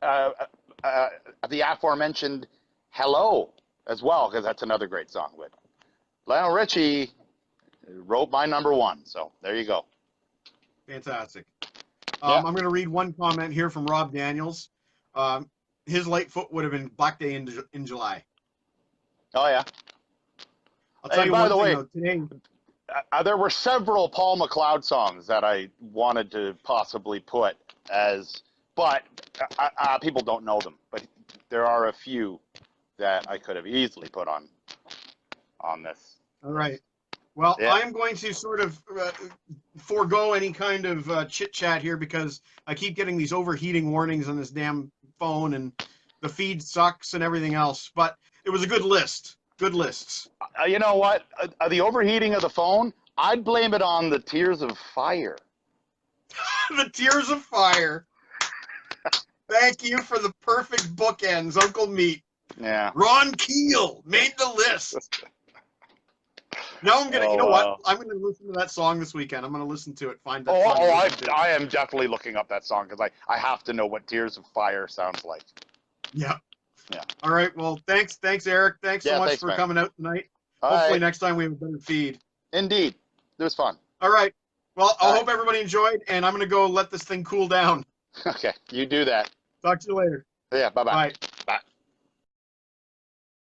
the aforementioned Hello as well, because that's another great song. But Lionel Richie wrote my number one, so there you go. Fantastic. Yeah. I'm going to read one comment here from Rob Daniels. His Lightfoot would have been Black Day in July. Oh yeah. I'll tell you by one the thing, way, though, today. There were several Paul McLeod songs that I wanted to possibly put but people don't know them. But there are a few that I could have easily put on this. All right. Well, Yeah. I'm going to sort of forego any kind of chit-chat here, because I keep getting these overheating warnings on this damn phone, and the feed sucks and everything else. But it was a good list. Good lists. You know what? The overheating of the phone, I'd blame it on the Tears of Fire. The Tears of Fire. Thank you for the perfect bookends, Uncle Meat. Yeah. Ron Keel made the list. Now I'm gonna, you know what? I'm gonna listen to that song this weekend. I'm gonna listen to it. Find that. I am definitely looking up that song, because I have to know what Tears of Fire sounds like. Yeah. Yeah. All right. Well, thanks, Eric. Thanks so much for coming out tonight. Hopefully next time we have a better feed. Indeed. It was fun. All right. Well, I hope everybody enjoyed, and I'm gonna go let this thing cool down. Okay. You do that. Talk to you later. Yeah. Bye-bye. Bye.